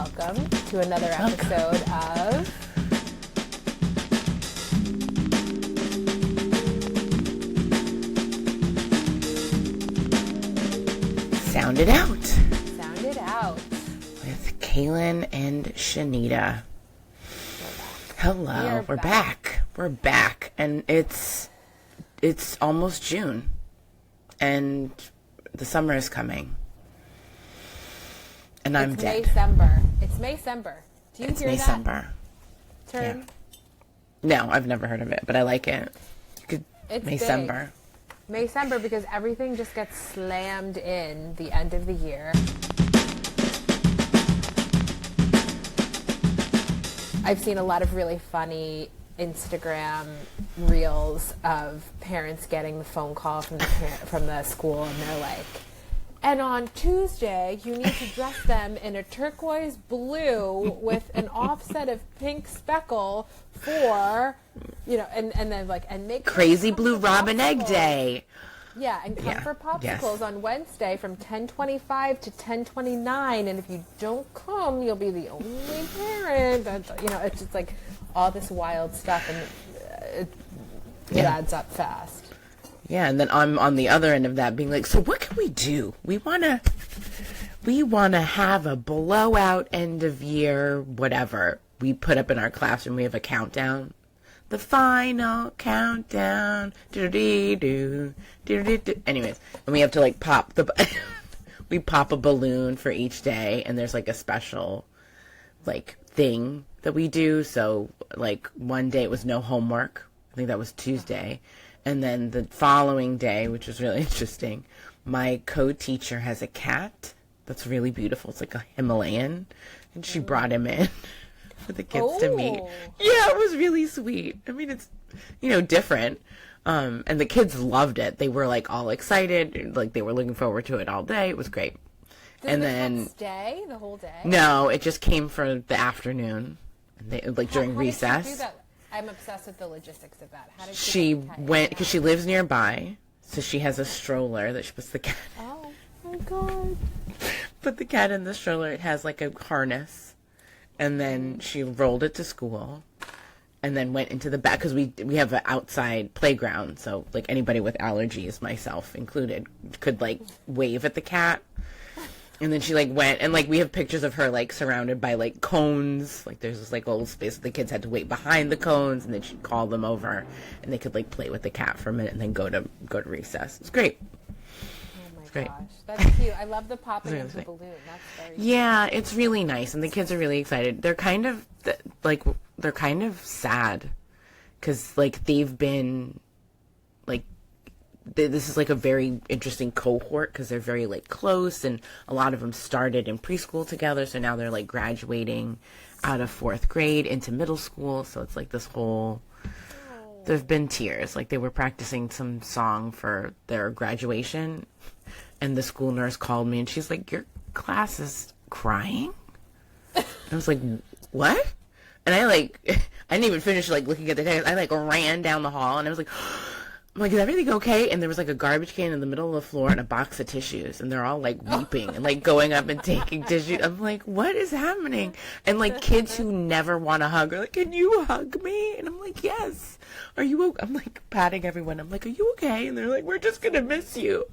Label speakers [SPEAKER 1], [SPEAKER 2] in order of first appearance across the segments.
[SPEAKER 1] welcome to another episode of
[SPEAKER 2] Sound It Out.
[SPEAKER 1] Sound It Out
[SPEAKER 2] With Kaylin and Shanita. Hello, we're back. We're back. And it's almost June. And the summer is coming. And I'm dead.
[SPEAKER 1] It's Maycember. Do you hear
[SPEAKER 2] Maycember.
[SPEAKER 1] that term?
[SPEAKER 2] Yeah. No, I've never heard of it, but I like it.
[SPEAKER 1] It's
[SPEAKER 2] Maycember.
[SPEAKER 1] Maycember because everything just gets slammed in the end of the year. I've seen a lot of really funny Instagram reels of parents getting the phone call from the school, and they're like, and on Tuesday, you need to dress them in a turquoise blue with an offset of pink speckle for, and then like, and make
[SPEAKER 2] Crazy Blue Robin Egg Day.
[SPEAKER 1] Yeah, and come for popsicles on Wednesday from 10:25 to 10:29, and if you don't come, you'll be the only parent. It's just like all this wild stuff, and it adds up fast.
[SPEAKER 2] Yeah, and then I'm on the other end of that being like, so what can we do? We wanna have a blowout end of year, whatever. We put up in our classroom, we have a countdown. The final countdown. Do-do-dee-doo. Do-do-dee-doo. Anyways, and we have to like pop we pop a balloon for each day, and there's like a special like thing that we do. So like one day it was no homework. I think that was Tuesday. And then the following day, which was really interesting, my co-teacher has a cat that's really beautiful. It's like a Himalayan, and she brought him in for the kids to meet. Yeah, it was really sweet. I mean, it's, different. And the kids loved it. They were like all excited. Like they were looking forward to it all day. It was great.
[SPEAKER 1] Did the cat stay the whole day?
[SPEAKER 2] No, it just came for the afternoon, during recess.
[SPEAKER 1] How did she do that? I'm obsessed with the logistics of that. How did
[SPEAKER 2] she went, because she lives nearby, so she has a stroller that she puts the cat in.
[SPEAKER 1] Oh my god.
[SPEAKER 2] Put the cat in the stroller. It has like a harness. And then she rolled it to school, and then went into the back, because we have an outside playground, so like anybody with allergies, myself included, could like wave at the cat. And then she like went, and like we have pictures of her like surrounded by like cones. Like there's this like little space that the kids had to wait behind the cones, and then she'd call them over, and they could like play with the cat for a minute, and then go to recess. It's great.
[SPEAKER 1] Great. Gosh, that's cute. I love the popping of the balloon. That's very cute.
[SPEAKER 2] Yeah, it's really nice, and the kids are really excited. They're kind of sad, because like they've been like this is like a very interesting cohort, because they're very like close, and a lot of them started in preschool together, so now they're like graduating out of 4th grade into middle school. So it's like this whole. There've been tears. Like they were practicing some song for their graduation, and the school nurse called me, and she's like, "Your class is crying?" I was like, "What?" And I didn't even finish like looking at the text. I like ran down the hall, and I was like, I'm like, is everything okay? And there was like a garbage can in the middle of the floor and a box of tissues, and they're all like weeping and like going up and taking tissues. I'm like, what is happening? And like kids who never want to hug are like, can you hug me? And I'm like, yes. Are you okay? I'm like patting everyone. I'm like, are you okay? And they're like, we're just gonna miss you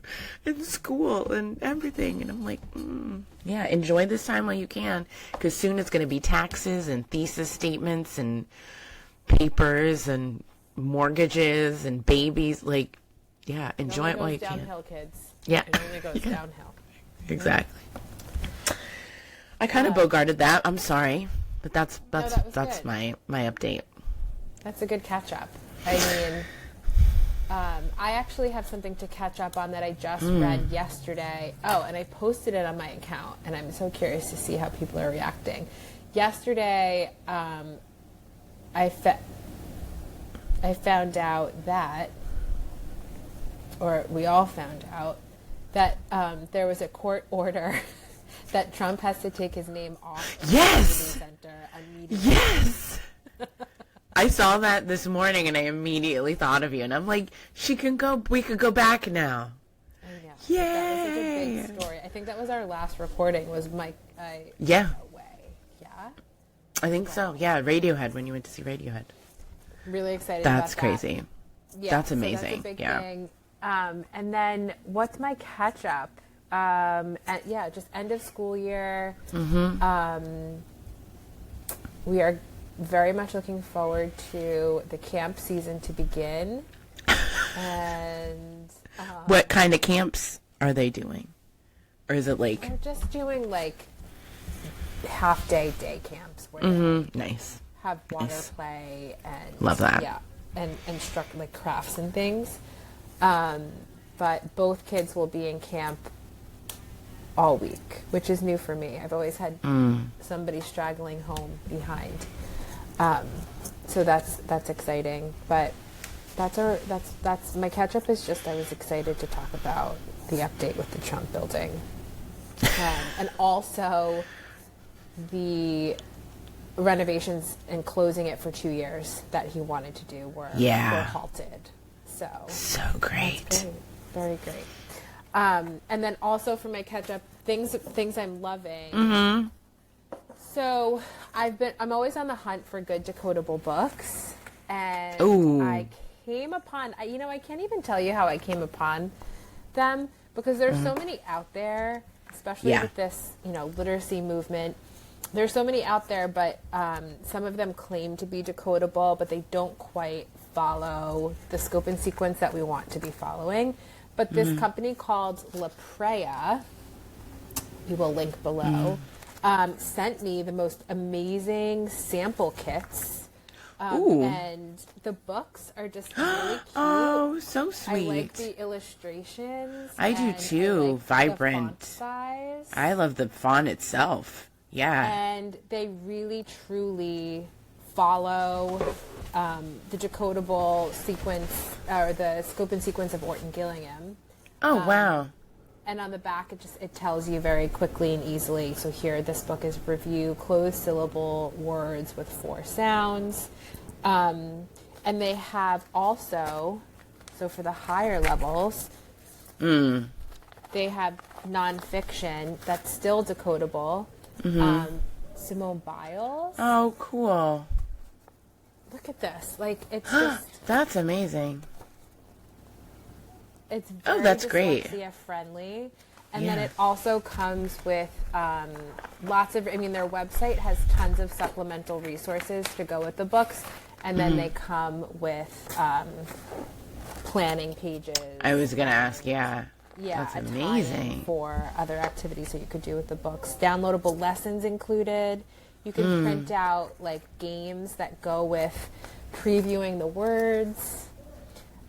[SPEAKER 2] in school and everything. And I'm like, yeah, enjoy this time while you can, because soon it's gonna be taxes and thesis statements and papers and mortgages and babies. Like, yeah, enjoy it while you can.
[SPEAKER 1] Downhill, kids.
[SPEAKER 2] Yeah,
[SPEAKER 1] it only goes downhill.
[SPEAKER 2] Exactly. I kind of bogarted that. I'm sorry, but that's my update.
[SPEAKER 1] That's a good catch up. I mean, I actually have something to catch up on that I just read yesterday. Oh, and I posted it on my account, and I'm so curious to see how people are reacting. Yesterday, I found out that, or we all found out, that there was a court order that Trump has to take his name off the community center immediately.
[SPEAKER 2] Yes! I saw that this morning, and I immediately thought of you, and I'm like, we could go back now.
[SPEAKER 1] I know.
[SPEAKER 2] Yay!
[SPEAKER 1] That was such a big story. I think that was our last reporting, was Mike away.
[SPEAKER 2] I think so. Yeah, Radiohead, when you went to see Radiohead.
[SPEAKER 1] Really excited
[SPEAKER 2] That's
[SPEAKER 1] about that.
[SPEAKER 2] crazy.
[SPEAKER 1] Yeah,
[SPEAKER 2] That's
[SPEAKER 1] so
[SPEAKER 2] amazing.
[SPEAKER 1] that's a big
[SPEAKER 2] Yeah.
[SPEAKER 1] thing. And then what's my catch up? Just end of school year. We are very much looking forward to the camp season to begin. And
[SPEAKER 2] What kind of camps are they doing? Or is it like...
[SPEAKER 1] we're just doing like half-day day camps where they
[SPEAKER 2] Nice.
[SPEAKER 1] have water
[SPEAKER 2] Nice.
[SPEAKER 1] play and
[SPEAKER 2] Love that.
[SPEAKER 1] Yeah, and instruct like crafts and things. But both kids will be in camp all week, which is new for me. I've always had somebody straggling home behind. So that's exciting. But that's my catch up is just I was excited to talk about the update with the Trump building. And also the renovations and closing it for 2 years that he wanted to do were halted. So
[SPEAKER 2] great.
[SPEAKER 1] very, very great. And then also for my catch up, things I'm loving. So I'm always on the hunt for good decodable books, and I came upon, I can't even tell you how I came upon them because there's so many out there, especially with this, literacy movement. There's so many out there, but some of them claim to be decodable, but they don't quite follow the scope and sequence that we want to be following. But this company called La Prea, we will link below, sent me the most amazing sample kits. And the books are just really cute.
[SPEAKER 2] Oh, so sweet.
[SPEAKER 1] I like the illustrations.
[SPEAKER 2] I do
[SPEAKER 1] and
[SPEAKER 2] too.
[SPEAKER 1] I like
[SPEAKER 2] Vibrant.
[SPEAKER 1] The font size.
[SPEAKER 2] I love the font itself. Yeah.
[SPEAKER 1] And they really, truly follow the decodable sequence, or the scope and sequence of Orton Gillingham.
[SPEAKER 2] Oh, wow.
[SPEAKER 1] And on the back, it tells you very quickly and easily. So here, this book is review closed syllable words with 4 sounds. And they have also, so for the higher levels, they have nonfiction that's still decodable. Simone Biles.
[SPEAKER 2] Oh, cool.
[SPEAKER 1] Look at this. Like, it's just...
[SPEAKER 2] That's amazing.
[SPEAKER 1] It's very
[SPEAKER 2] that's great.
[SPEAKER 1] dyslexia friendly. And then it also comes with lots of, their website has tons of supplemental resources to go with the books. And then they come with planning pages.
[SPEAKER 2] I was going to ask, yeah.
[SPEAKER 1] Yeah,
[SPEAKER 2] that's
[SPEAKER 1] a
[SPEAKER 2] amazing.
[SPEAKER 1] tie-in for other activities that you could do with the books. Downloadable lessons included. You can print out like games that go with previewing the words.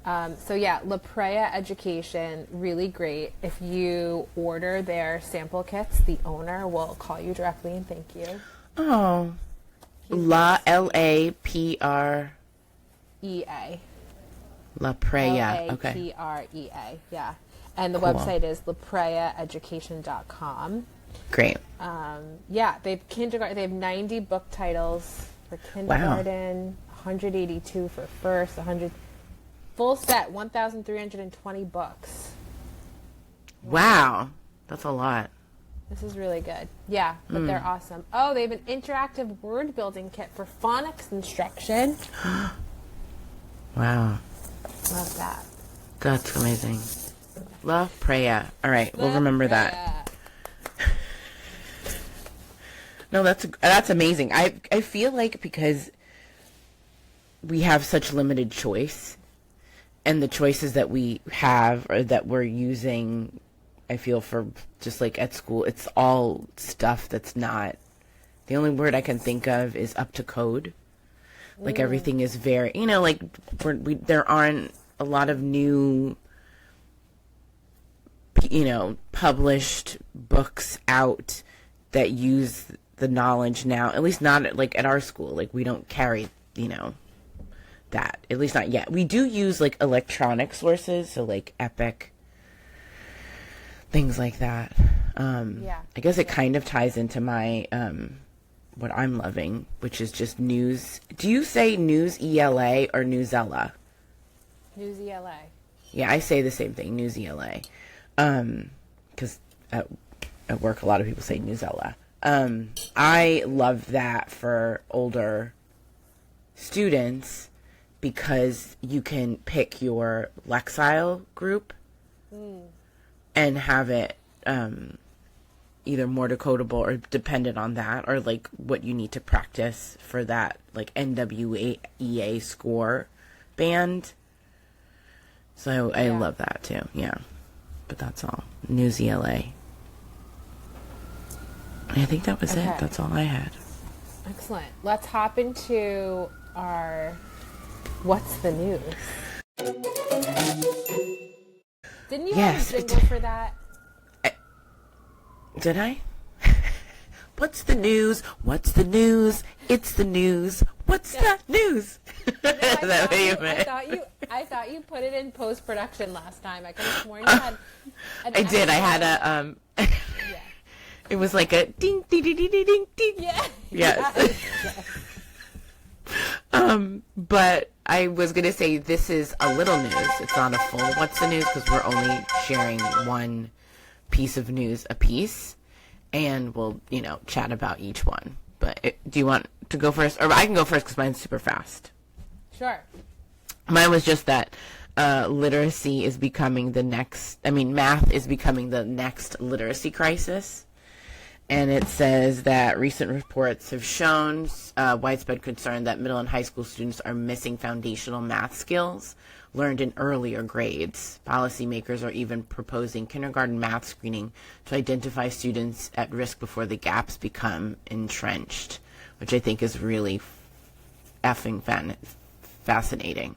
[SPEAKER 1] La Prea Education, really great. If you order their sample kits, the owner will call you directly and thank you.
[SPEAKER 2] Oh. L-A-P-R...
[SPEAKER 1] E-A.
[SPEAKER 2] La Prea. Okay.
[SPEAKER 1] L-A-P-R-E-A, yeah. And the
[SPEAKER 2] Cool.
[SPEAKER 1] website is lapreaeducation.com.
[SPEAKER 2] Great.
[SPEAKER 1] They have 90 book titles for kindergarten, 182 for first, 100 full set, 1,320 books.
[SPEAKER 2] Wow. That's a lot.
[SPEAKER 1] This is really good. Yeah, but they're awesome. Oh, they have an interactive word building kit for phonics instruction.
[SPEAKER 2] Wow.
[SPEAKER 1] Love that.
[SPEAKER 2] That's amazing. La Prea. All right, we'll remember that. No, that's amazing. I feel like because we have such limited choice, and the choices that we have or that we're using, I feel for just like at school, it's all stuff that's not. The only word I can think of is up to code. Like everything is very, there aren't a lot of new, published books out that use the knowledge now. At least not like at our school. Like we don't carry, that. At least not yet. We do use like electronic sources, so like Epic, things like that. I guess it kind of ties into my what I'm loving, which is just news. Do you say News ELA or Newsella?
[SPEAKER 1] News ELA.
[SPEAKER 2] Yeah, I say the same thing, News ELA. Because at work, a lot of people say Newsella. I love that for older students because you can pick your Lexile group and have it either more decodable or dependent on that, or like what you need to practice for that like NWEA score band. So I love that too. Yeah. But that's all. News ELA. I think that was it. That's all I had.
[SPEAKER 1] Excellent. Let's hop into our What's the News? Didn't you have a jingle for that?
[SPEAKER 2] Did I? What's the news? What's the news? It's the news. What's the news?
[SPEAKER 1] I thought you put it in post-production last time. I could have sworn you had.
[SPEAKER 2] I did. I had a
[SPEAKER 1] Yeah.
[SPEAKER 2] It was like a ding ding ding ding ding ding.
[SPEAKER 1] Yeah.
[SPEAKER 2] Yes. But I was gonna say this is a little news. It's not a full What's the News because we're only sharing one piece of news a piece, and we'll chat about each one. But do you want to go first, or I can go first because mine's super fast.
[SPEAKER 1] Sure.
[SPEAKER 2] Mine was just that literacy is becoming math is becoming the next literacy crisis. And it says that recent reports have shown widespread concern that middle and high school students are missing foundational math skills learned in earlier grades. Policymakers are even proposing kindergarten math screening to identify students at risk before the gaps become entrenched, which I think is really effing fascinating.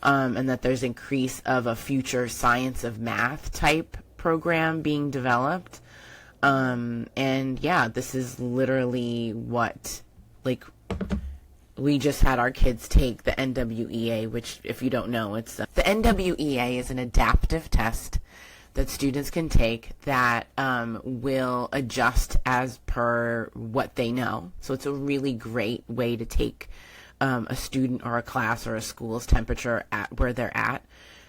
[SPEAKER 2] And that there's increase of a future science of math type program being developed. And yeah, this is literally what, like, we just had our kids take the NWEA, which, if you don't know, it's the NWEA is an adaptive test that students can take that will adjust as per what they know. So it's a really great way to take a student or a class or a school's temperature at where they're at.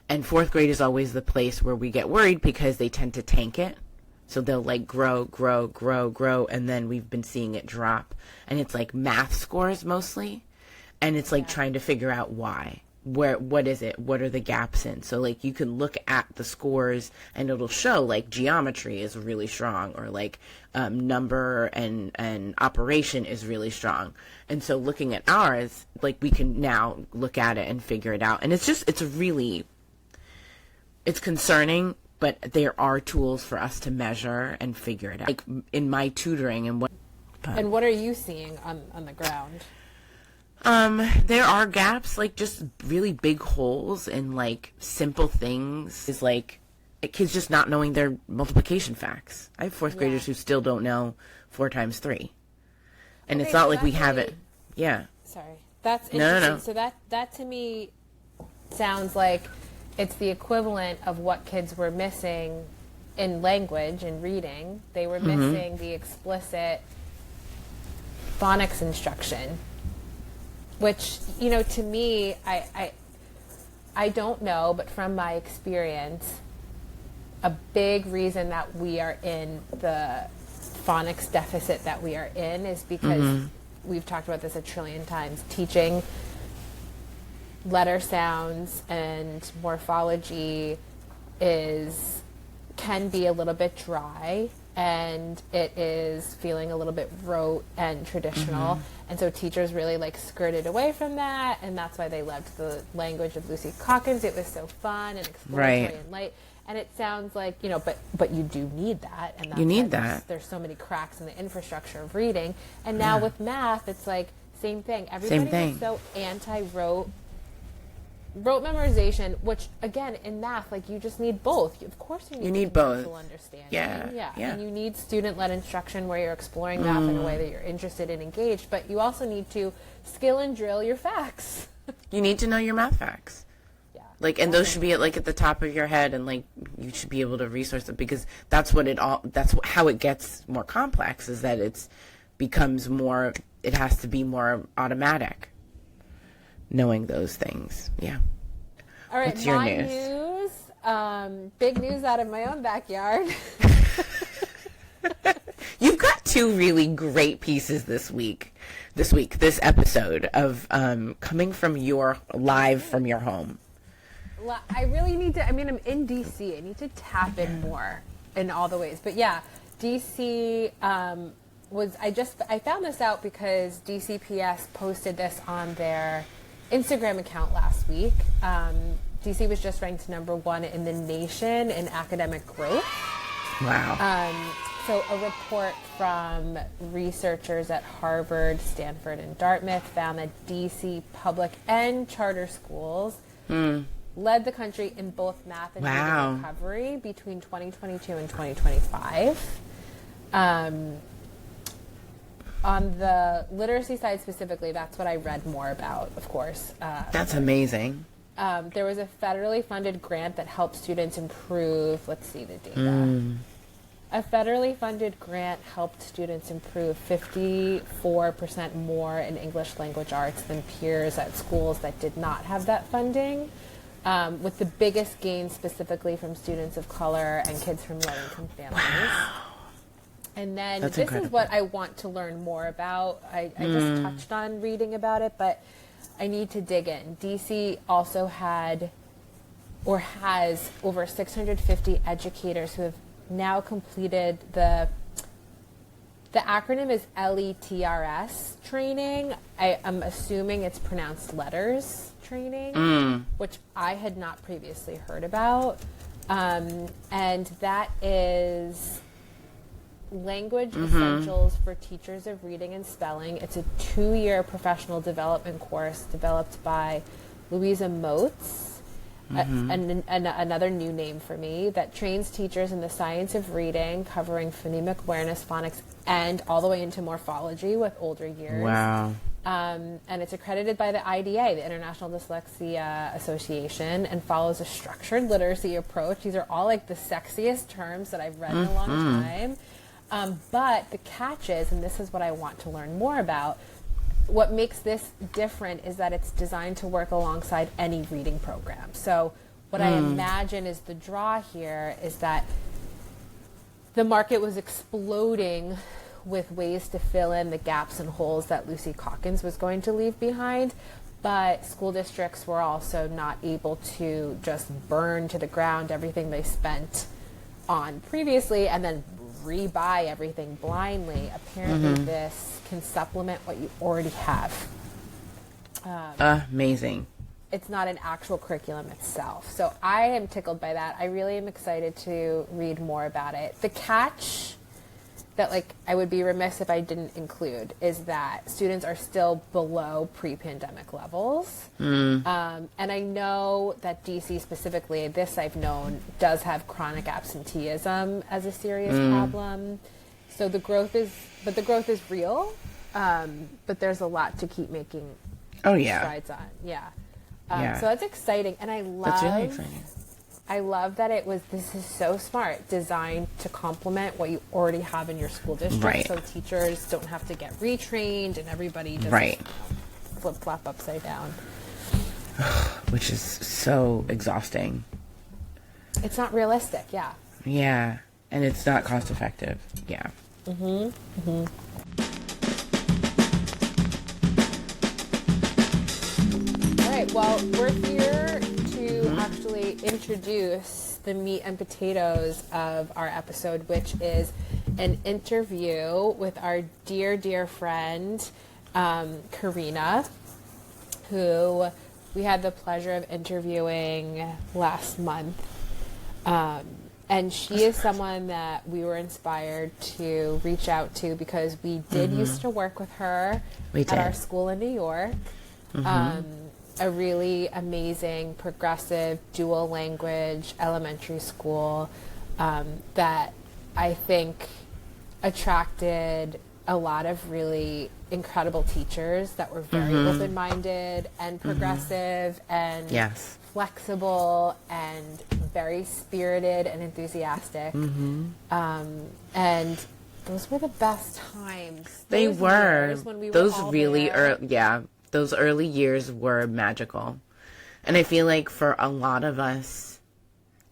[SPEAKER 2] And fourth grade is always the place where we get worried because they tend to tank it. So they'll like grow, and then we've been seeing it drop. And it's like math scores mostly. And it's like trying to figure out why. What is it? What are the gaps in? So like you can look at the scores and it'll show like geometry is really strong, or like number and operation is really strong. And so looking at ours, like we can now look at it and figure it out. And it's concerning. But there are tools for us to measure and figure it out. Like in my tutoring and what.
[SPEAKER 1] And what are you seeing on the ground?
[SPEAKER 2] There are gaps, like just really big holes in like simple things. Is like kids just not knowing their multiplication facts. I have fourth graders who still don't know 4 times 3, and it's not like we have it. Yeah. Sorry,
[SPEAKER 1] that's interesting.
[SPEAKER 2] No.
[SPEAKER 1] So that to me sounds like it's the equivalent of what kids were missing in language and reading. They were missing the explicit phonics instruction, which, to me, I don't know, but from my experience, a big reason that we are in the phonics deficit that we are in is because we've talked about this a trillion times, teaching letter sounds and morphology can be a little bit dry, and it is feeling a little bit rote and traditional. And so teachers really like skirted away from that, and that's why they loved the language of Lucy Calkins. It was so fun and exploratory and light. And it sounds like, but you do need that, and that's
[SPEAKER 2] you need that.
[SPEAKER 1] There's so many cracks in the infrastructure of reading. And now with math, it's like same thing. Everybody is so anti-rote memorization, which again in math, like you just need both. Of course, you need
[SPEAKER 2] both.
[SPEAKER 1] Understanding.
[SPEAKER 2] Yeah.
[SPEAKER 1] And you need student-led instruction where you're exploring math in a way that you're interested and engaged. But you also need to skill and drill your facts.
[SPEAKER 2] You need to know your math facts. Yeah. Like, and those should be at the top of your head, and like you should be able to resource them, because that's how it gets more complex, is that it has to be more automatic. Knowing those things. Yeah.
[SPEAKER 1] All right.
[SPEAKER 2] What's your
[SPEAKER 1] my
[SPEAKER 2] news?
[SPEAKER 1] Big news out of my own backyard.
[SPEAKER 2] You've got two really great pieces this episode of coming from your home.
[SPEAKER 1] I really need to, I'm in DC. I need to tap in more in all the ways. But yeah, DC I found this out because DCPS posted this on their Instagram account last week. DC was just ranked number 1 in the nation in academic growth.
[SPEAKER 2] Wow.
[SPEAKER 1] So a report from researchers at Harvard, Stanford, and Dartmouth found that DC public and charter schools led the country in both math and reading recovery between 2022 and 2025. On the literacy side specifically, that's what I read more about, of course.
[SPEAKER 2] That's amazing.
[SPEAKER 1] There was a federally funded grant that helped students improve, let's see the data. A federally funded grant helped students improve 54% more in English language arts than peers at schools that did not have that funding, with the biggest gains specifically from students of color and kids from low-income families. Wow. And then
[SPEAKER 2] That's
[SPEAKER 1] this
[SPEAKER 2] incredible.
[SPEAKER 1] is what I want to learn more about. I just touched on reading about it, but I need to dig in. DC also had or has over 650 educators who have now completed the acronym is LETRS training. I'm assuming it's pronounced letters training, which I had not previously heard about. And that is language essentials for teachers of reading and spelling. It's a 2-year professional development course developed by Louisa Moats, and another new name for me, that trains teachers in the science of reading, covering phonemic awareness, phonics, and all the way into morphology with older years.
[SPEAKER 2] Wow.
[SPEAKER 1] And it's accredited by the IDA, the International Dyslexia Association, and follows a structured literacy approach. These are all like the sexiest terms that I've read in a long time. But the catch is, and this is what I want to learn more about, what makes this different is that it's designed to work alongside any reading program. So what I imagine is the draw here is that the market was exploding with ways to fill in the gaps and holes that Lucy Calkins was going to leave behind, but school districts were also not able to just burn to the ground everything they spent on previously and then rebuy everything blindly. Apparently this can supplement what you already have.
[SPEAKER 2] Amazing.
[SPEAKER 1] It's not an actual curriculum itself. So I am tickled by that. I really am excited to read more about it. The catch that I would be remiss if I didn't include is that students are still below pre-pandemic levels. And I know that DC specifically, this I've known, does have chronic absenteeism as a serious problem. So the growth is real, but there's a lot to keep making strides on. So that's exciting. And
[SPEAKER 2] that's really exciting.
[SPEAKER 1] I love that this is so smart, designed to complement what you already have in your school district.
[SPEAKER 2] Right.
[SPEAKER 1] So teachers don't have to get retrained and everybody just flip-flop upside down.
[SPEAKER 2] Which is so exhausting.
[SPEAKER 1] It's not realistic, yeah.
[SPEAKER 2] Yeah, and it's not cost effective. Yeah.
[SPEAKER 1] All right, well, we're here to actually introduce the meat and potatoes of our episode, which is an interview with our dear, dear friend, Karina, who we had the pleasure of interviewing last month. And she is someone that we were inspired to reach out to because we did used to work with her at our school in New York. A really amazing, progressive, dual language elementary school that I think attracted a lot of really incredible teachers that were very open-minded and progressive and flexible and very spirited and enthusiastic. And those were the best times.
[SPEAKER 2] They were.
[SPEAKER 1] When we
[SPEAKER 2] those
[SPEAKER 1] were all
[SPEAKER 2] really
[SPEAKER 1] there.
[SPEAKER 2] those early years were magical. And I feel like for a lot of us,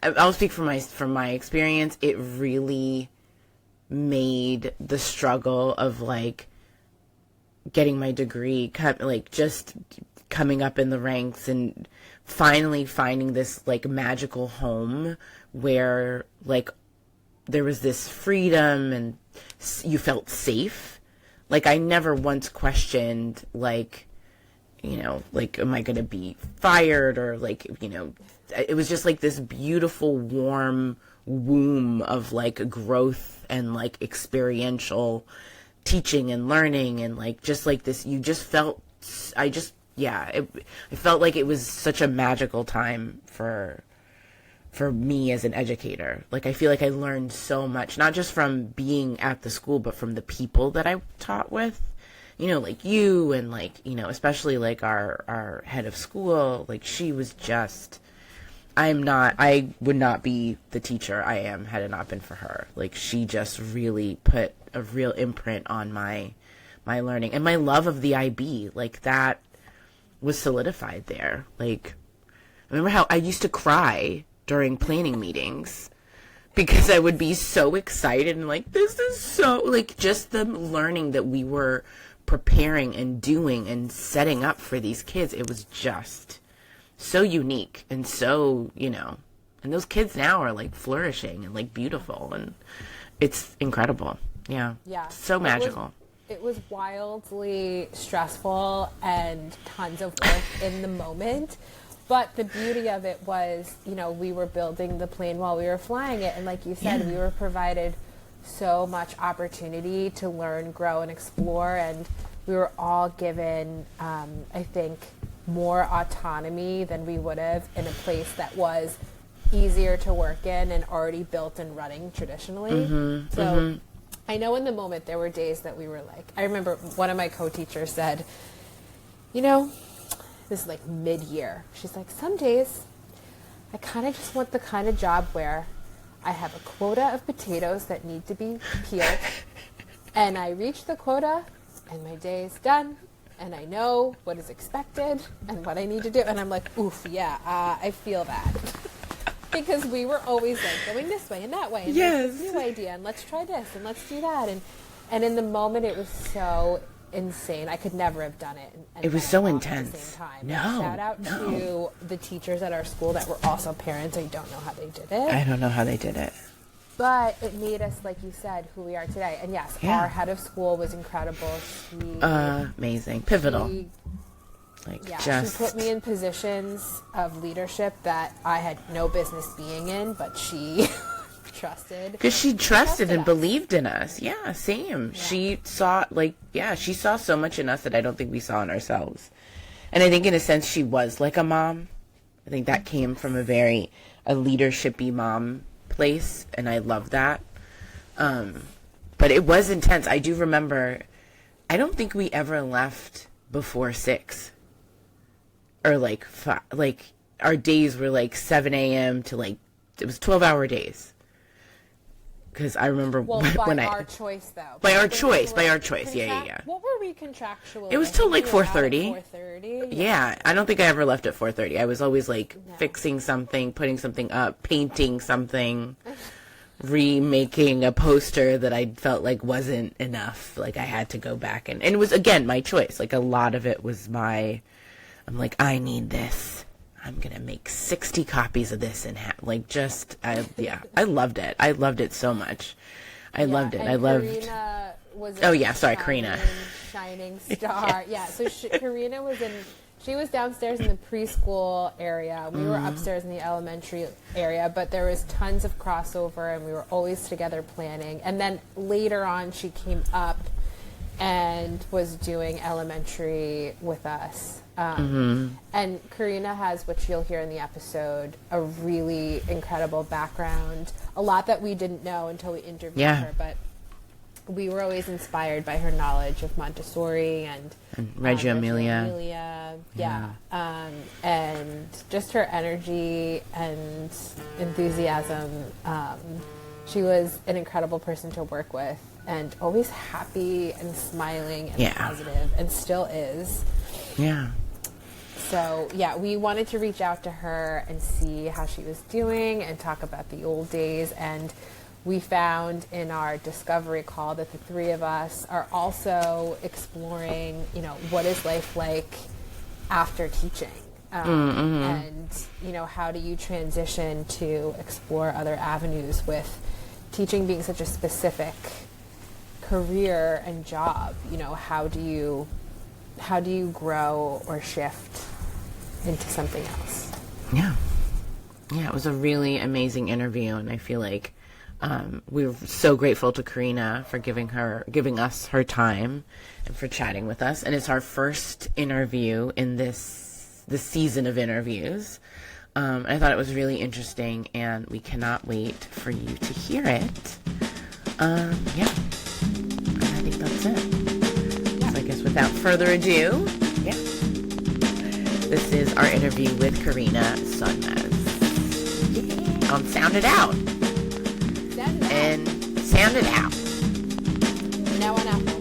[SPEAKER 2] I'll speak from my experience, it really made the struggle of like getting my degree, like just coming up in the ranks and finally finding this like magical home where like there was this freedom and you felt safe. Like I never once questioned like, you know, like, am I going to be fired or like, you know, it was just like this beautiful, warm womb of like growth and like experiential teaching and learning and like just like this, you just felt, I felt like it was such a magical time for me as an educator. Like I feel like I learned so much, not just from being at the school, but from the people that I taught with, you know, like you and like, you know, especially like our head of school, like she was just, I would not be the teacher I am had it not been for her. Like she just really put a real imprint on my learning and my love of the IB. Like that was solidified there. Like I remember how I used to cry during planning meetings because I would be so excited and like, this is so like just the learning that we were preparing and doing and setting up for these kids. It was just so unique and so, you know, and those kids now are like flourishing and like beautiful and it's incredible. Yeah. So magical.
[SPEAKER 1] It was wildly stressful and tons of work in the moment. But the beauty of it was, you know, we were building the plane while we were flying it. And like you said, we were provided so much opportunity to learn, grow, and explore. And we were all given, I think, more autonomy than we would have in a place that was easier to work in and already built and running traditionally. I know in the moment there were days that we were like, I remember one of my co-teachers said, you know, this is like mid-year. She's like, some days I kind of just want the kind of job where I have a quota of potatoes that need to be peeled and I reach the quota and my day is done and I know what is expected and what I need to do. And I'm like, oof, yeah, I feel that. Because we were always like going this way and that way and this new idea and let's try this and let's do that. And in the moment it was so insane. I could never have done it. And
[SPEAKER 2] it was so intense.
[SPEAKER 1] At the same time.
[SPEAKER 2] No.
[SPEAKER 1] Shout out to the teachers at our school that were also parents. I don't know how they did it.
[SPEAKER 2] I don't know how they did it.
[SPEAKER 1] But it made us, like you said, who we are today. And yes, our head of school was incredible. She
[SPEAKER 2] amazing. Pivotal.
[SPEAKER 1] She put me in positions of leadership that I had no business being in, but she trusted.
[SPEAKER 2] Because she trusted and believed in us. Yeah, same. Yeah. She saw so much in us that I don't think we saw in ourselves. And I think in a sense she was like a mom. I think that came from a leadership-y mom place, and I love that. But it was intense. I do remember, I don't think we ever left before 6. Or like 5, like our days were like 7 a.m. to like, it was 12-hour days. Because I remember
[SPEAKER 1] by our choice, though.
[SPEAKER 2] By our choice, yeah.
[SPEAKER 1] What were we contractually?
[SPEAKER 2] It was till like 4:30.
[SPEAKER 1] 4:30.
[SPEAKER 2] Yeah, I don't think I ever left at 4:30. I was always like fixing something, putting something up, painting something, remaking a poster that I felt like wasn't enough. Like I had to go back and it was again my choice. Like a lot of it was I'm like, I need this. I'm going to make 60 copies of this and I loved it. I loved it so much. I loved it.
[SPEAKER 1] Karina was
[SPEAKER 2] Karina.
[SPEAKER 1] Shining star. Yes. So Karina she was downstairs in the preschool area. We were upstairs in the elementary area, but there was tons of crossover and we were always together planning. And then later on she came up and was doing elementary with us. And Karina has, which you'll hear in the episode, a really incredible background. A lot that we didn't know until we interviewed her, but we were always inspired by her knowledge of Montessori and
[SPEAKER 2] Reggio Emilia.
[SPEAKER 1] And just her energy and enthusiasm. She was an incredible person to work with and always happy and smiling and positive, and still is.
[SPEAKER 2] Yeah.
[SPEAKER 1] So, we wanted to reach out to her and see how she was doing and talk about the old days. And we found in our discovery call that the three of us are also exploring, what is life like after teaching? And, how do you transition to explore other avenues with teaching being such a specific career and job? How do you grow or shift into something else?
[SPEAKER 2] Yeah, it was a really amazing interview, and I feel like we're so grateful to Karina for giving us her time and for chatting with us. And it's our first interview in this season of interviews. I thought it was really interesting, and we cannot wait for you to hear it. I think that's it. So I guess without further adu, this is our interview with Karina Sönmez. Sound it out. And sound it out.
[SPEAKER 1] Now on Apple.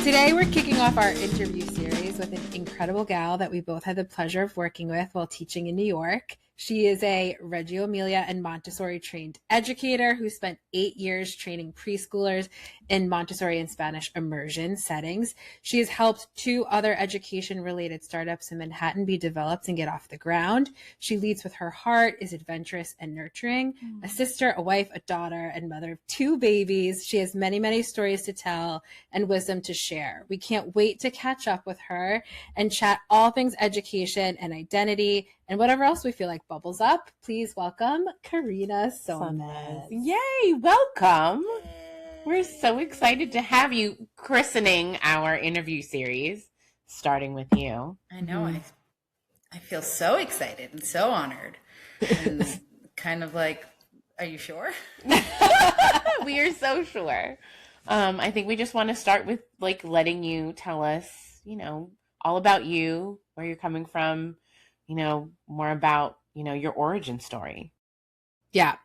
[SPEAKER 1] Today we're kicking off our interview series with an incredible gal that we both had the pleasure of working with while teaching in New York. She is a Reggio Emilia and Montessori trained educator who spent 8 years training preschoolers in Montessori and Spanish immersion settings. She has helped 2 other education-related startups in Manhattan be developed and get off the ground. She leads with her heart, is adventurous and nurturing, a sister, a wife, a daughter, and mother of 2 babies. She has many, many stories to tell and wisdom to share. We can't wait to catch up with her and chat all things education and identity and whatever else we feel like bubbles up. Please welcome Karina Sönmez.
[SPEAKER 2] Yay, welcome. We're so excited to have you christening our interview series, starting with you.
[SPEAKER 3] I know. I feel so excited and so honored. And kind of like, are you sure?
[SPEAKER 2] We are so sure. I think we just want to start with letting you tell us, all about you, where you're coming from, more about, your origin story.
[SPEAKER 1] Yeah.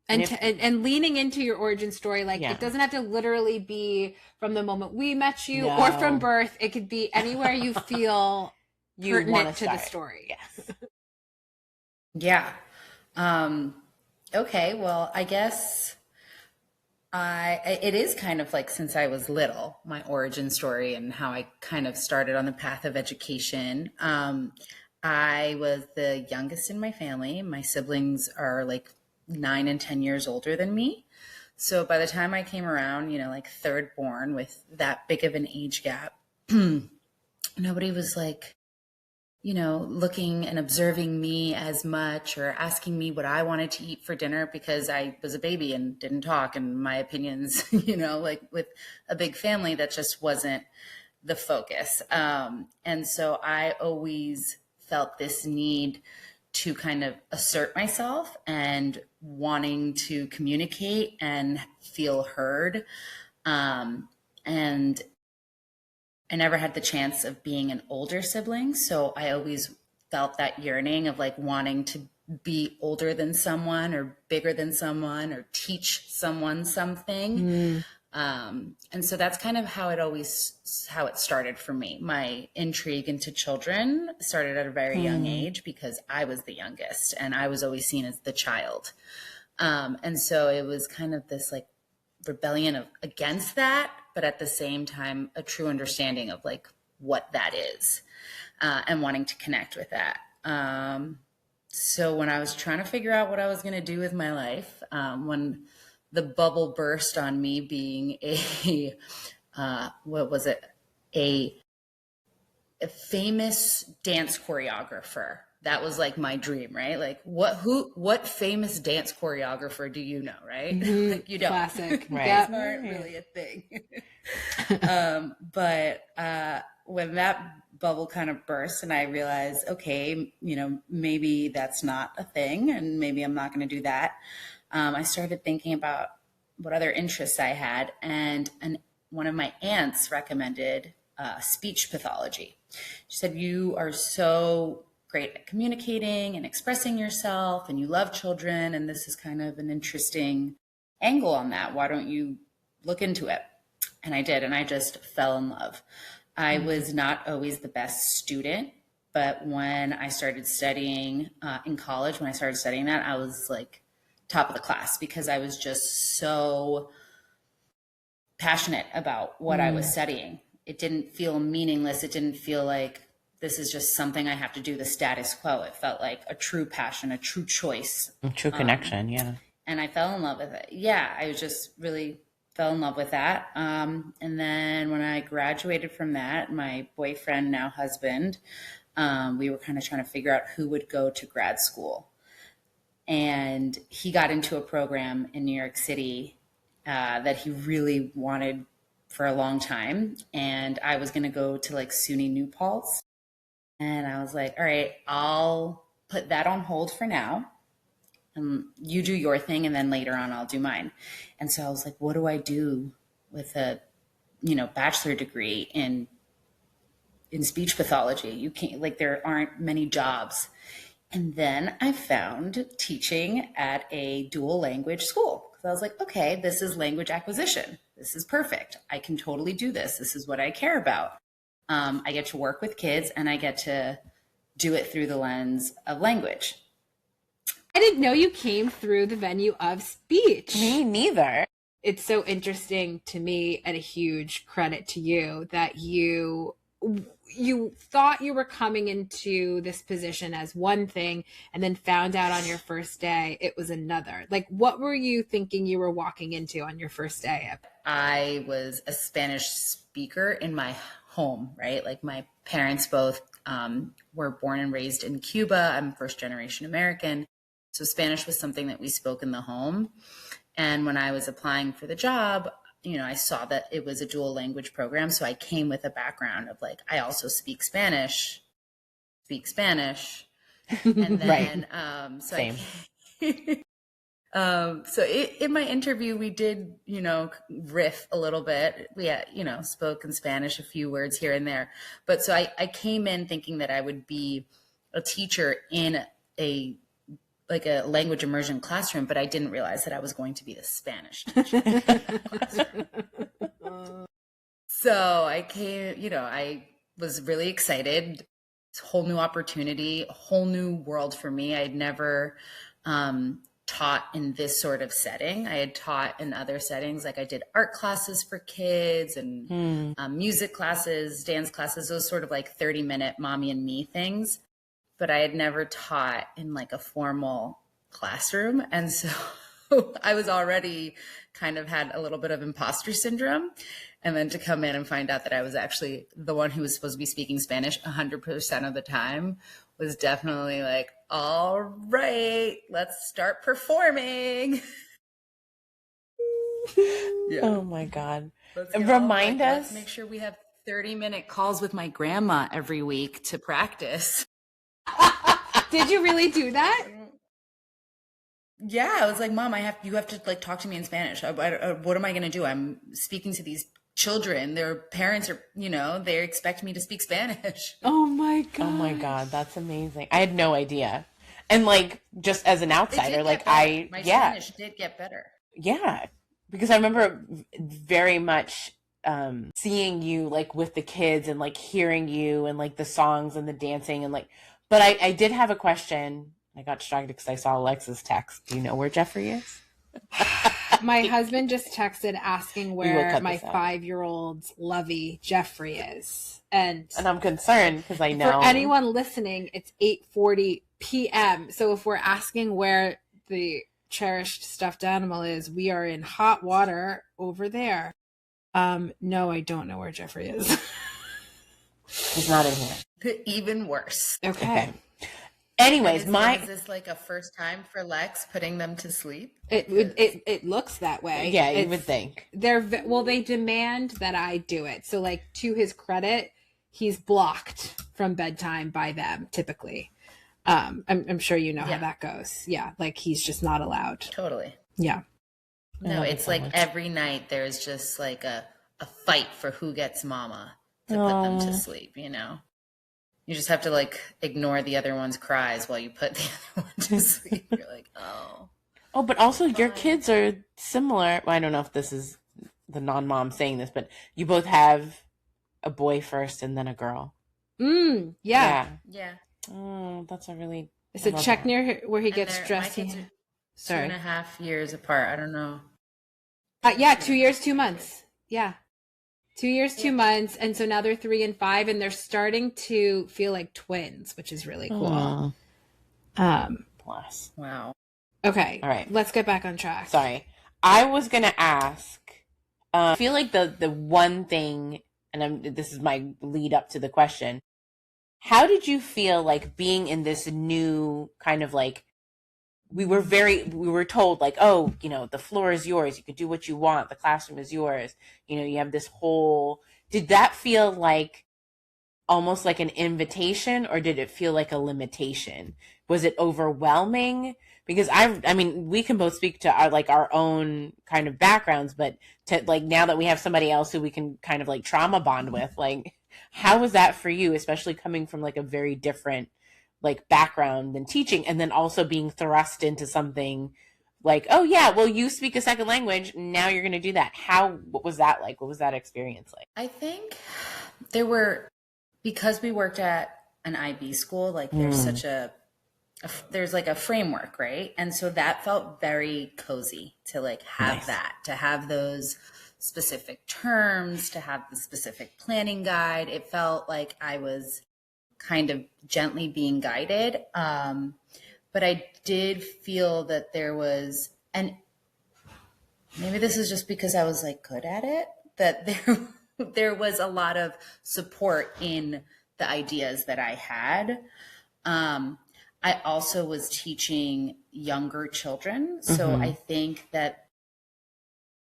[SPEAKER 1] And leaning into your origin story, it doesn't have to literally be from the moment we met you or from birth. It could be anywhere you feel pertinent to the story.
[SPEAKER 3] Yes. Yeah. Okay. Well, I guess it is kind of like since I was little, my origin story and how I kind of started on the path of education. I was the youngest in my family. My siblings are 9 and 10 years older than me. So by the time I came around, third born with that big of an age gap, nobody was looking and observing me as much or asking me what I wanted to eat for dinner because I was a baby and didn't talk, and my opinions, with a big family, that just wasn't the focus. And so I always felt this need to kind of assert myself and wanting to communicate and feel heard. And I never had the chance of being an older sibling. So I always felt that yearning of wanting to be older than someone or bigger than someone or teach someone something. And so that's kind of how it started for me. My intrigue into children started at a very young age because I was the youngest and I was always seen as the child. And so it was kind of this rebellion against that, but at the same time, a true understanding of what that is, and wanting to connect with that. So when I was trying to figure out what I was going to do with my life, when the bubble burst on me being a famous dance choreographer. That was my dream, right? What famous dance choreographer do you know, right? You don't.
[SPEAKER 1] Classic.
[SPEAKER 3] Right. Yep. Aren't really a thing. But when that bubble kind of burst and I realized, okay, maybe that's not a thing and maybe I'm not going to do that. I started thinking about what other interests I had, and one of my aunts recommended speech pathology. She said, "You are so great at communicating and expressing yourself, and you love children, and this is kind of an interesting angle on that. Why don't you look into it?" And I did, and I just fell in love. I was not always the best student. But when I started studying in college, when I started studying that, I was like top of the class because I was just so passionate about what I was studying. It didn't feel meaningless. It didn't feel like this is just something I have to do, the status quo. It felt like a true passion, a true choice.
[SPEAKER 2] A true connection, yeah.
[SPEAKER 3] And I fell in love with it. Yeah, I just really fell in love with that. And then when I graduated from that, my boyfriend, now husband, we were kind of trying to figure out who would go to grad school. And he got into a program in New York City that he really wanted for a long time. And I was going to go to like SUNY New Paltz. And I was like, all right, I'll put that on hold for now. You do your thing, and then later on I'll do mine. And so I was like, what do I do with a, bachelor degree in speech pathology? You can't, like, there aren't many jobs. And then I found teaching at a dual language school. Because I was like, okay, this is language acquisition. This is perfect. I can totally do this. This is what I care about. I get to work with kids, and I get to do it through the lens of language.
[SPEAKER 1] I didn't know you came through the venue of speech.
[SPEAKER 2] Me neither.
[SPEAKER 1] It's so interesting to me, and a huge credit to you, that you thought you were coming into this position as one thing and then found out on your first day it was another. Like, what were you thinking you were walking into on your first day?
[SPEAKER 3] I was a Spanish speaker in my home, right? Like, my parents both were born and raised in Cuba. I'm first generation American. So Spanish was something that we spoke in the home. And when I was applying for the job, I saw that it was a dual language program. So I came with a background of like, I also speak Spanish. And then,
[SPEAKER 2] right. Same.
[SPEAKER 3] So in my interview, we did, riff a little bit. We had, spoke in Spanish, a few words here and there. But so I came in thinking that I would be a teacher in a language immersion classroom, but I didn't realize that I was going to be the Spanish teacher. So I came, I was really excited. It's a whole new opportunity, a whole new world for me. I had never taught in this sort of setting. I had taught in other settings, like I did art classes for kids and music classes, dance classes, those sort of like 30-minute mommy and me things. But I had never taught in like a formal classroom. And so I was already kind of had a little bit of imposter syndrome. And then to come in and find out that I was actually the one who was supposed to be speaking Spanish 100% of the time was definitely like, all right, let's start performing.
[SPEAKER 2] Yeah. Oh my God. Remind us.
[SPEAKER 3] Let's make sure we have 30-minute calls with my grandma every week to practice.
[SPEAKER 1] Did you really do that?
[SPEAKER 3] Yeah, I was like, Mom, you have to like talk to me in Spanish. What am I going to do? I'm speaking to these children. Their parents are, they expect me to speak Spanish.
[SPEAKER 1] Oh my God.
[SPEAKER 2] Oh my God, that's amazing. I had no idea. And like, just as an outsider, like my
[SPEAKER 3] Spanish did get better.
[SPEAKER 2] Yeah, because I remember very much seeing you like with the kids and like hearing you and like the songs and the dancing and like. But I did have a question. I got distracted because I saw Alexa's text. Do you know where Jeffrey is?
[SPEAKER 1] My husband just texted asking where my 5-year-old's lovey Jeffrey is. And
[SPEAKER 2] I'm concerned because I know.
[SPEAKER 1] For anyone listening, it's 8:40 p.m. So if we're asking where the cherished stuffed animal is, we are in hot water over there. No, I don't know where Jeffrey is.
[SPEAKER 2] He's not in here.
[SPEAKER 3] Even worse.
[SPEAKER 1] Okay.
[SPEAKER 2] Anyways,
[SPEAKER 3] is this like a first time for Lex putting them to sleep?
[SPEAKER 1] It looks that way.
[SPEAKER 2] Yeah, you would think.
[SPEAKER 1] They demand that I do it. So like, to his credit, he's blocked from bedtime by them typically. I'm sure you know how that goes. Yeah, like he's just not allowed.
[SPEAKER 3] Totally.
[SPEAKER 1] Yeah.
[SPEAKER 3] No, it's like every night there's just like a fight for who gets mama to put them to sleep, You just have to like ignore the other one's cries while you put the other one to sleep. You're like, oh.
[SPEAKER 2] Oh, but also your kids are similar. Well, I don't know if this is the non-mom saying this, but you both have a boy first and then a girl.
[SPEAKER 1] Yeah.
[SPEAKER 3] Yeah.
[SPEAKER 2] Oh, that's a really.
[SPEAKER 1] It's a check near where he
[SPEAKER 3] And
[SPEAKER 1] gets
[SPEAKER 3] my
[SPEAKER 1] dressed.
[SPEAKER 3] kids are
[SPEAKER 1] Sorry.
[SPEAKER 3] 2.5 years apart. I don't know.
[SPEAKER 1] Yeah, 2 years, 2 months. Yeah. 2 years, 2 months. And so now they're 3 and 5, and they're starting to feel like twins, which is really cool.
[SPEAKER 2] Plus.
[SPEAKER 3] Wow.
[SPEAKER 1] Okay.
[SPEAKER 2] All right.
[SPEAKER 1] Let's get back on track.
[SPEAKER 2] Sorry. I was going to ask, I feel like the one thing, and this is my lead up to the question, how did you feel like being in this new kind of like, we were told like, oh, you know, the floor is yours. You can do what you want. The classroom is yours. You know, you have this whole, did that feel like almost like an invitation, or did it feel like a limitation? Was it overwhelming? Because I mean, we can both speak to our own kind of backgrounds, but to like, now that we have somebody else who we can kind of like trauma bond with, like, how was that for you, especially coming from like a very different like background than teaching, and then also being thrust into something like, oh yeah, well, you speak a second language, now you're going to do that. What was that like? What was that experience like?
[SPEAKER 3] I think because we worked at an IB school, like there's such there's like a framework, right? And so that felt very cozy to like have that, to have those specific terms, to have the specific planning guide. It felt like I was kind of gently being guided. But I did feel that there was, and maybe this is just because I was like good at it, that there was a lot of support in the ideas that I had. I also was teaching younger children. So I think that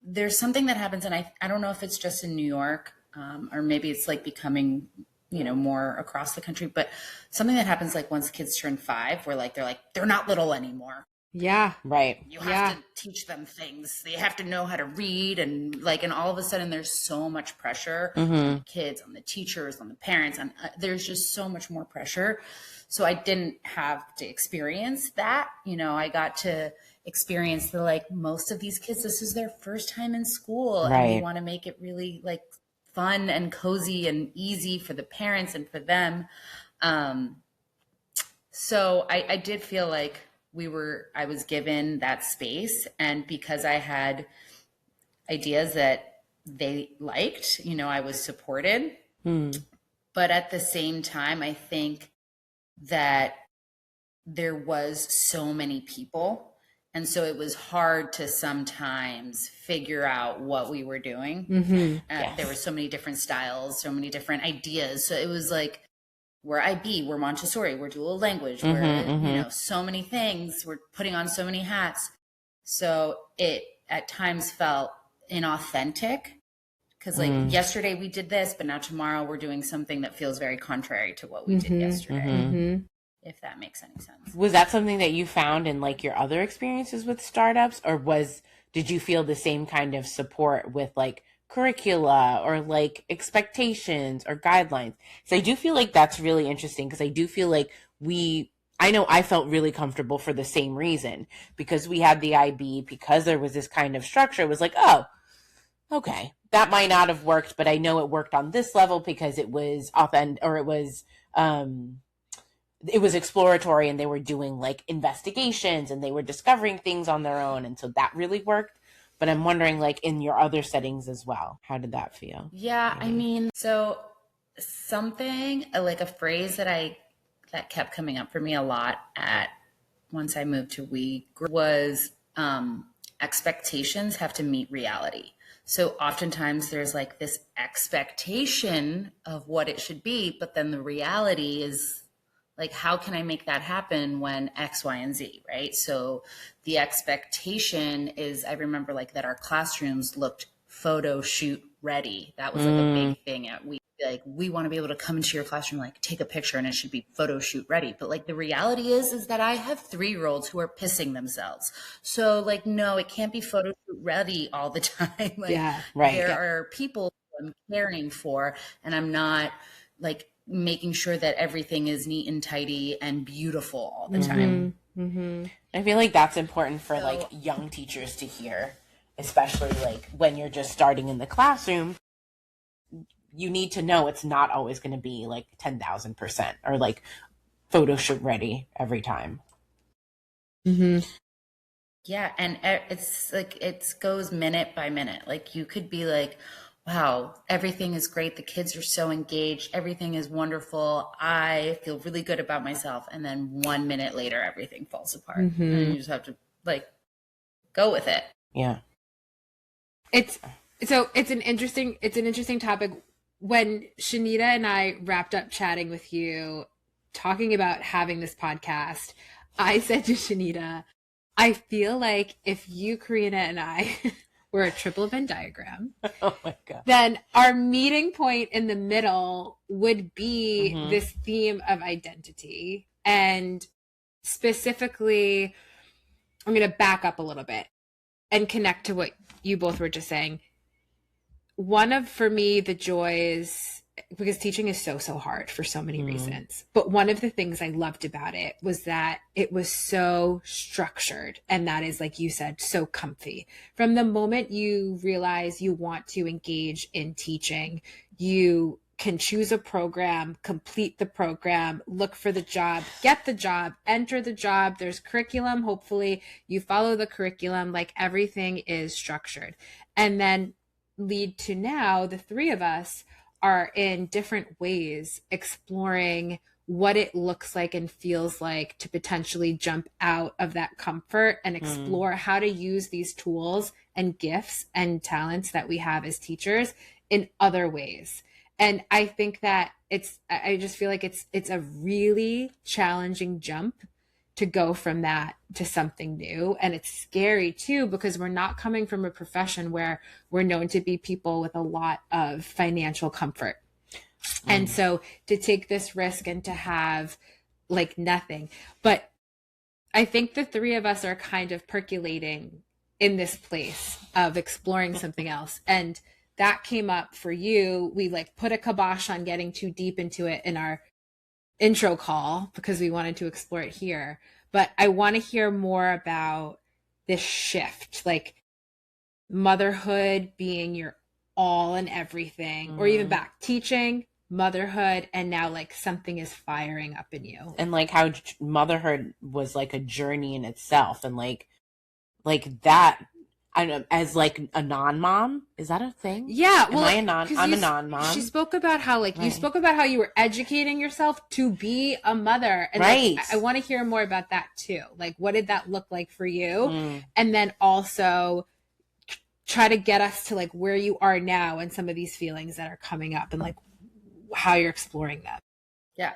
[SPEAKER 3] there's something that happens, and I don't know if it's just in New York, or maybe it's like becoming, you know, more across the country, but something that happens like once kids turn 5, where like, they're not little anymore.
[SPEAKER 1] Yeah.
[SPEAKER 2] Right.
[SPEAKER 3] You have to teach them things. They have to know how to read, and all of a sudden there's so much pressure on the kids, on the teachers, on the parents, and there's just so much more pressure. So I didn't have to experience that. You know, I got to experience most of these kids, this is their first time in school, and we want to make it really like fun and cozy and easy for the parents and for them. So I did feel like I was given that space, and because I had ideas that they liked, you know, I was supported. But at the same time, I think that there was so many people, and so it was hard to sometimes figure out what we were doing. There were so many different styles, so many different ideas. So it was like, we're IB, we're Montessori, we're dual language, we're, you know, so many things, we're putting on so many hats. So it at times felt inauthentic, because like yesterday we did this, but now tomorrow we're doing something that feels very contrary to what we did yesterday. If that makes any sense.
[SPEAKER 2] Was that something that you found in like your other experiences with startups, or did you feel the same kind of support with like curricula or like expectations or guidelines? So I do feel like that's really interesting, because I do feel like I know I felt really comfortable for the same reason, because we had the IB, because there was this kind of structure. It was like, oh, okay, that might not have worked, but I know it worked on this level because it was authentic, or it was exploratory, and they were doing like investigations, and they were discovering things on their own. And so that really worked. But I'm wondering, like, in your other settings as well, how did that feel?
[SPEAKER 3] Yeah, I mean, so something like a phrase that kept coming up for me a lot once I moved to was expectations have to meet reality. So oftentimes there's like this expectation of what it should be, but then the reality is like, how can I make that happen when X, Y, and Z, right? So the expectation is, I remember like that our classrooms looked photo shoot ready. That was like a big thing. We want to be able to come into your classroom, like take a picture, and it should be photo shoot ready. But like the reality is that I have 3-year-olds who are pissing themselves. So like, no, it can't be photo shoot ready all the time. There are people who I'm caring for, and I'm not like making sure that everything is neat and tidy and beautiful all the time.
[SPEAKER 2] I feel like that's important for like young teachers to hear, especially like when you're just starting in the classroom. you need to know it's not always going to be like 10,000% or like photo shoot ready every time.
[SPEAKER 1] Mm-hmm.
[SPEAKER 3] Yeah, and it's like it goes minute by minute. Like you could be like, wow, everything is great. The kids are so engaged. Everything is wonderful. I feel really good about myself. And then 1 minute later, everything falls apart.
[SPEAKER 1] Mm-hmm.
[SPEAKER 3] And you just have to like go with it.
[SPEAKER 2] Yeah.
[SPEAKER 1] It's an interesting topic. When Shanita and I wrapped up chatting with you, talking about having this podcast, I said to Shanita, I feel like if you, Karina, and I were a triple Venn diagram,
[SPEAKER 2] Oh my God.
[SPEAKER 1] then our meeting point in the middle would be this theme of identity. And specifically, I'm going to back up a little bit and connect to what you both were just saying. One of, for me, the joys, because teaching is so hard for so many reasons. But one of the things I loved about it was that it was so structured. And that is, like you said, so comfy. From the moment you realize you want to engage in teaching, you can choose a program, complete the program, look for the job, get the job, enter the job. There's curriculum. Hopefully you follow the curriculum. Like everything is structured. And then lead to now the three of us are in different ways exploring what it looks like and feels like to potentially jump out of that comfort and explore how to use these tools and gifts and talents that we have as teachers in other ways. And I think that I just feel like it's a really challenging jump to go from that to something new. And it's scary too, because we're not coming from a profession where we're known to be people with a lot of financial comfort. And so to take this risk and to have like nothing, but I think the three of us are kind of percolating in this place of exploring something else. And that came up for you. We like put a kibosh on getting too deep into it in our intro call because we wanted to explore it here. But I want to hear more about this shift, like motherhood being your all and everything, or even back teaching, motherhood, and now like something is firing up in you.
[SPEAKER 2] And like how motherhood was like a journey in itself, and like that. I don't know, as like a non-mom, is that a thing?
[SPEAKER 1] Yeah, well,
[SPEAKER 2] I'm a non-mom.
[SPEAKER 1] She spoke about how like you spoke about how you were educating yourself to be a mother, and
[SPEAKER 2] right.
[SPEAKER 1] Like, I want to hear more about that too. Like, what did that look like for you? And then also try to get us to like where you are now and some of these feelings that are coming up, and like how you're exploring them.
[SPEAKER 3] Yeah.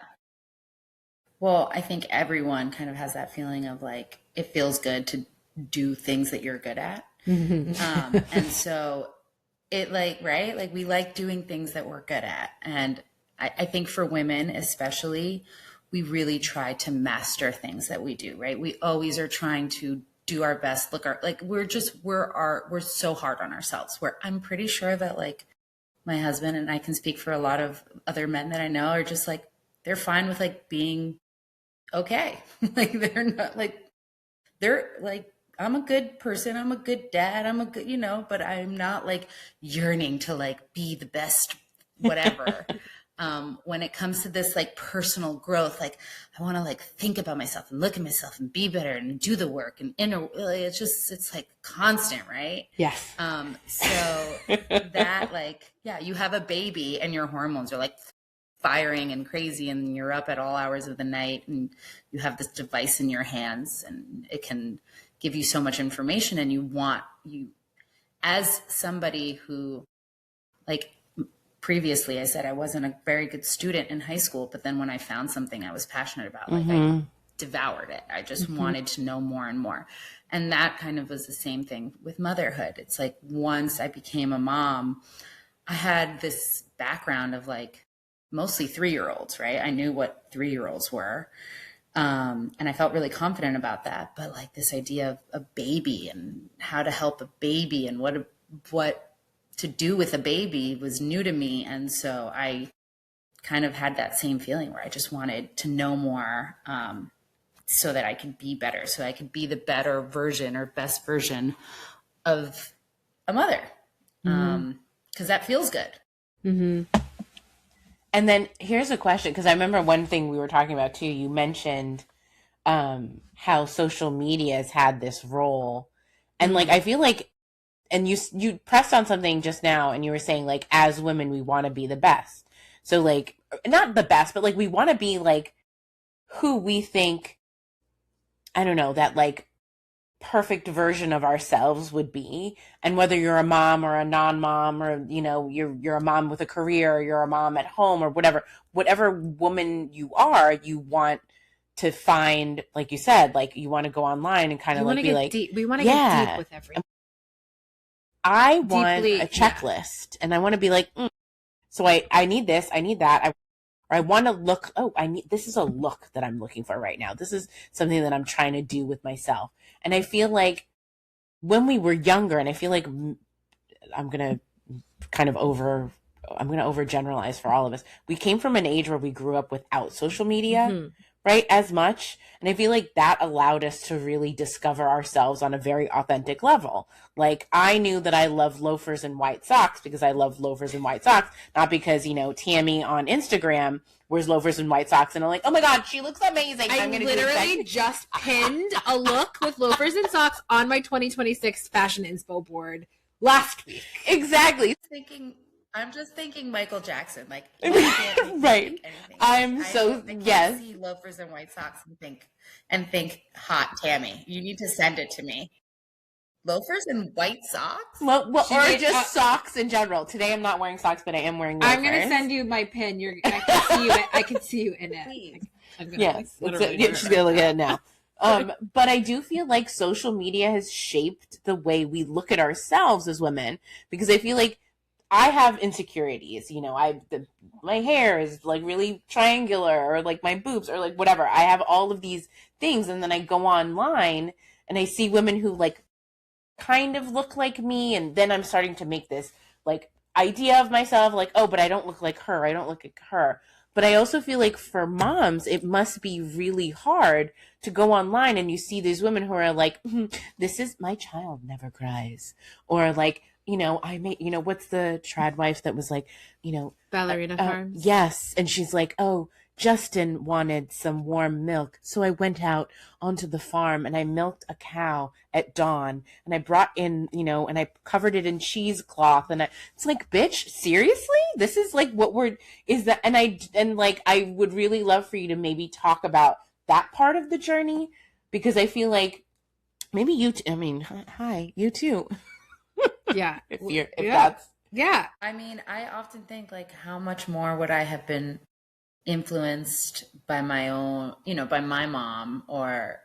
[SPEAKER 3] Well, I think everyone kind of has that feeling of like it feels good to do things that you're good at. And so it like, right? Like we like doing things that we're good at. And I think for women, especially, we really try to master things that we do, right? We always are trying to do our best. We're so hard on ourselves, where I'm pretty sure that like my husband, and I can speak for a lot of other men that I know, are just like, they're fine with like being okay. Like they're not like, they're like, I'm a good person. I'm a good dad. I'm a good, but I'm not like yearning to like be the best, whatever. When it comes to this like personal growth, like I want to like think about myself and look at myself and be better and do the work and it's like constant, right?
[SPEAKER 1] Yes.
[SPEAKER 3] So that like, yeah, you have a baby and your hormones are like firing and crazy and you're up at all hours of the night and you have this device in your hands and it can give you so much information, and you as somebody who like previously I said I wasn't a very good student in high school, but then when I found something I was passionate about, like I devoured it. I just wanted to know more and more. And that kind of was the same thing with motherhood. It's like once I became a mom, I had this background of like mostly 3-year-olds, right? I knew what 3-year-olds were. And I felt really confident about that. But like this idea of a baby and how to help a baby and what to do with a baby was new to me. And so I kind of had that same feeling where I just wanted to know more, so that I could be better, so I could be the better version or best version of a mother. 'Cause that feels good.
[SPEAKER 2] And then here's a question, because I remember one thing we were talking about too. You mentioned how social media has had this role, and like I feel like, and you pressed on something just now, and you were saying like as women we want to be the best. So like not the best, but like we want to be like who we think, I don't know, that like perfect version of ourselves would be. And whether you're a mom or a non-mom, or you know, you're a mom with a career, or you're a mom at home, or whatever woman you are, you want to find, like you said, like you want to go online and kind of like be like
[SPEAKER 1] deep. We want to get deep with everything.
[SPEAKER 2] I want a checklist, and I want to be like, so I need this, I need that, I want to look, this is a look that I'm looking for right now. This is something that I'm trying to do with myself. And I feel like when we were younger, and I feel like I'm going to overgeneralize for all of us. We came from an age where we grew up without social media, right? As much. And I feel like that allowed us to really discover ourselves on a very authentic level. Like I knew that I love loafers and white socks because I love loafers and white socks, not because, you know, Tammy on Instagram wears loafers and white socks and I'm like, oh my God, she looks amazing.
[SPEAKER 1] I literally just pinned a look with loafers and socks on my 2026 fashion inspo board last week.
[SPEAKER 2] Exactly.
[SPEAKER 3] I'm just thinking Michael Jackson, like
[SPEAKER 2] right. I
[SPEAKER 3] can't see loafers and white socks and think hot Tammy. You need to send it to me. Loafers and white socks?
[SPEAKER 2] Well, or just socks in general. Today I'm not wearing socks, but I am wearing loafers.
[SPEAKER 1] I'm gonna send you my pin. I can see you in it.
[SPEAKER 3] Please.
[SPEAKER 2] She's gonna look at it now. But I do feel like social media has shaped the way we look at ourselves as women, because I feel like I have insecurities, you know, my hair is like really triangular, or like my boobs, or like whatever. I have all of these things, and then I go online and I see women who like kind of look like me, and then I'm starting to make this like idea of myself, like, oh, but I don't look like her. I don't look like her. But I also feel like for moms, it must be really hard to go online and you see these women who are like, this is my child never cries, or like, you know, what's the trad wife that was like, you know,
[SPEAKER 1] Ballerina Farms?
[SPEAKER 2] Yes. And she's like, oh, Justin wanted some warm milk. So I went out onto the farm and I milked a cow at dawn, and I brought in, you know, and I covered it in cheesecloth. And it's like, bitch, seriously? This is like I would really love for you to maybe talk about that part of the journey, because I feel like maybe you too.
[SPEAKER 1] Yeah.
[SPEAKER 2] Yeah.
[SPEAKER 3] I mean, I often think like how much more would I have been influenced by my own, you know, by my mom, or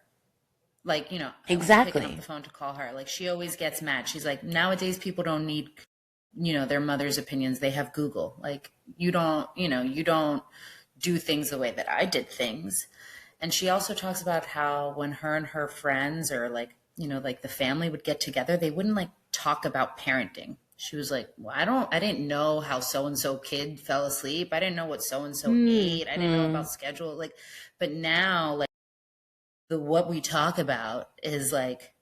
[SPEAKER 3] like, you know,
[SPEAKER 2] exactly,
[SPEAKER 3] picking up the phone to call her. Like she always gets mad. She's like, nowadays people don't need, you know, their mother's opinions. They have Google. Like you don't do things the way that I did things. And she also talks about how when her and her friends, or like, you know, like the family would get together, they wouldn't like talk about parenting. She was like, well, I didn't know how so-and-so kid fell asleep. I didn't know what so-and-so ate. I didn't know about schedule. Like, but now like what we talk about is like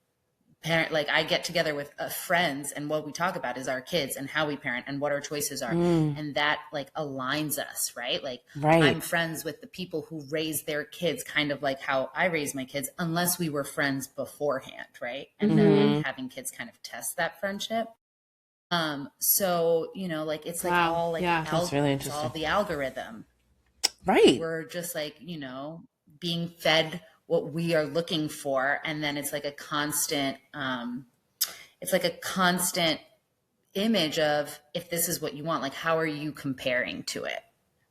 [SPEAKER 3] like I get together with friends, and what we talk about is our kids and how we parent and what our choices are. And that like aligns us, right? Like I'm friends with the people who raise their kids kind of like how I raise my kids, unless we were friends beforehand. Right. And then having kids kind of test that friendship. So, you know, like it's like all like,
[SPEAKER 2] that's really interesting.
[SPEAKER 3] It's all the algorithm,
[SPEAKER 2] right?
[SPEAKER 3] We're just like, you know, being fed what we are looking for. And then it's like a constant, image of, if this is what you want, like, how are you comparing to it?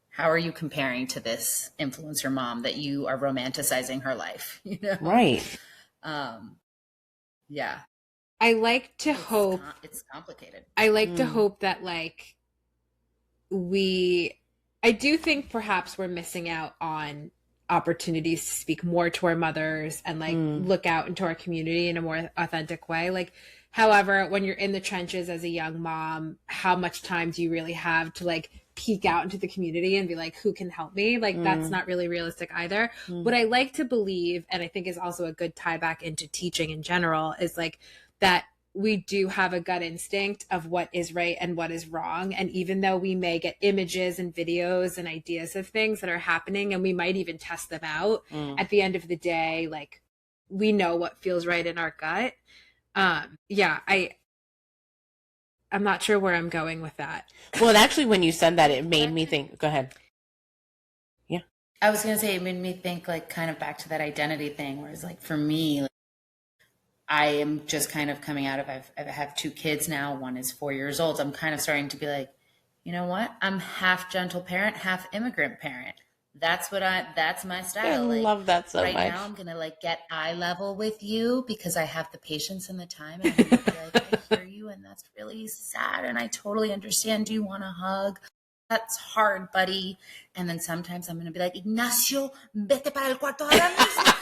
[SPEAKER 3] How are you comparing to this influencer mom that you are romanticizing her life? You know?
[SPEAKER 2] Right.
[SPEAKER 3] Yeah.
[SPEAKER 1] I like to hope
[SPEAKER 3] it's complicated.
[SPEAKER 1] I like to hope that like I do think perhaps we're missing out on opportunities to speak more to our mothers and like look out into our community in a more authentic way. Like, however, when you're in the trenches as a young mom, how much time do you really have to like peek out into the community and be like, who can help me? Like, that's not really realistic either. What I like to believe, and I think is also a good tie back into teaching in general, is like that we do have a gut instinct of what is right and what is wrong. And even though we may get images and videos and ideas of things that are happening, and we might even test them out, at the end of the day, like, we know what feels right in our gut. Yeah, I'm not sure where I'm going with that.
[SPEAKER 2] Well, actually, when you said that, it made me think. Go ahead. Yeah.
[SPEAKER 3] I was going to say, it made me think, like, kind of back to that identity thing, where it's like, for me, like, I am just kind of coming out of, I have 2 kids now. One is 4 years old. I'm kind of starting to be like, you know what? I'm half gentle parent, half immigrant parent. That's my style.
[SPEAKER 2] I love that so
[SPEAKER 3] much. Right now, I'm going to, like, get eye level with you because I have the patience and the time. And I'm going to be like, I hear you, and that's really sad. And I totally understand. Do you want a hug? That's hard, buddy. And then sometimes I'm going to be like, Ignacio, vete para el cuarto ahora mismo.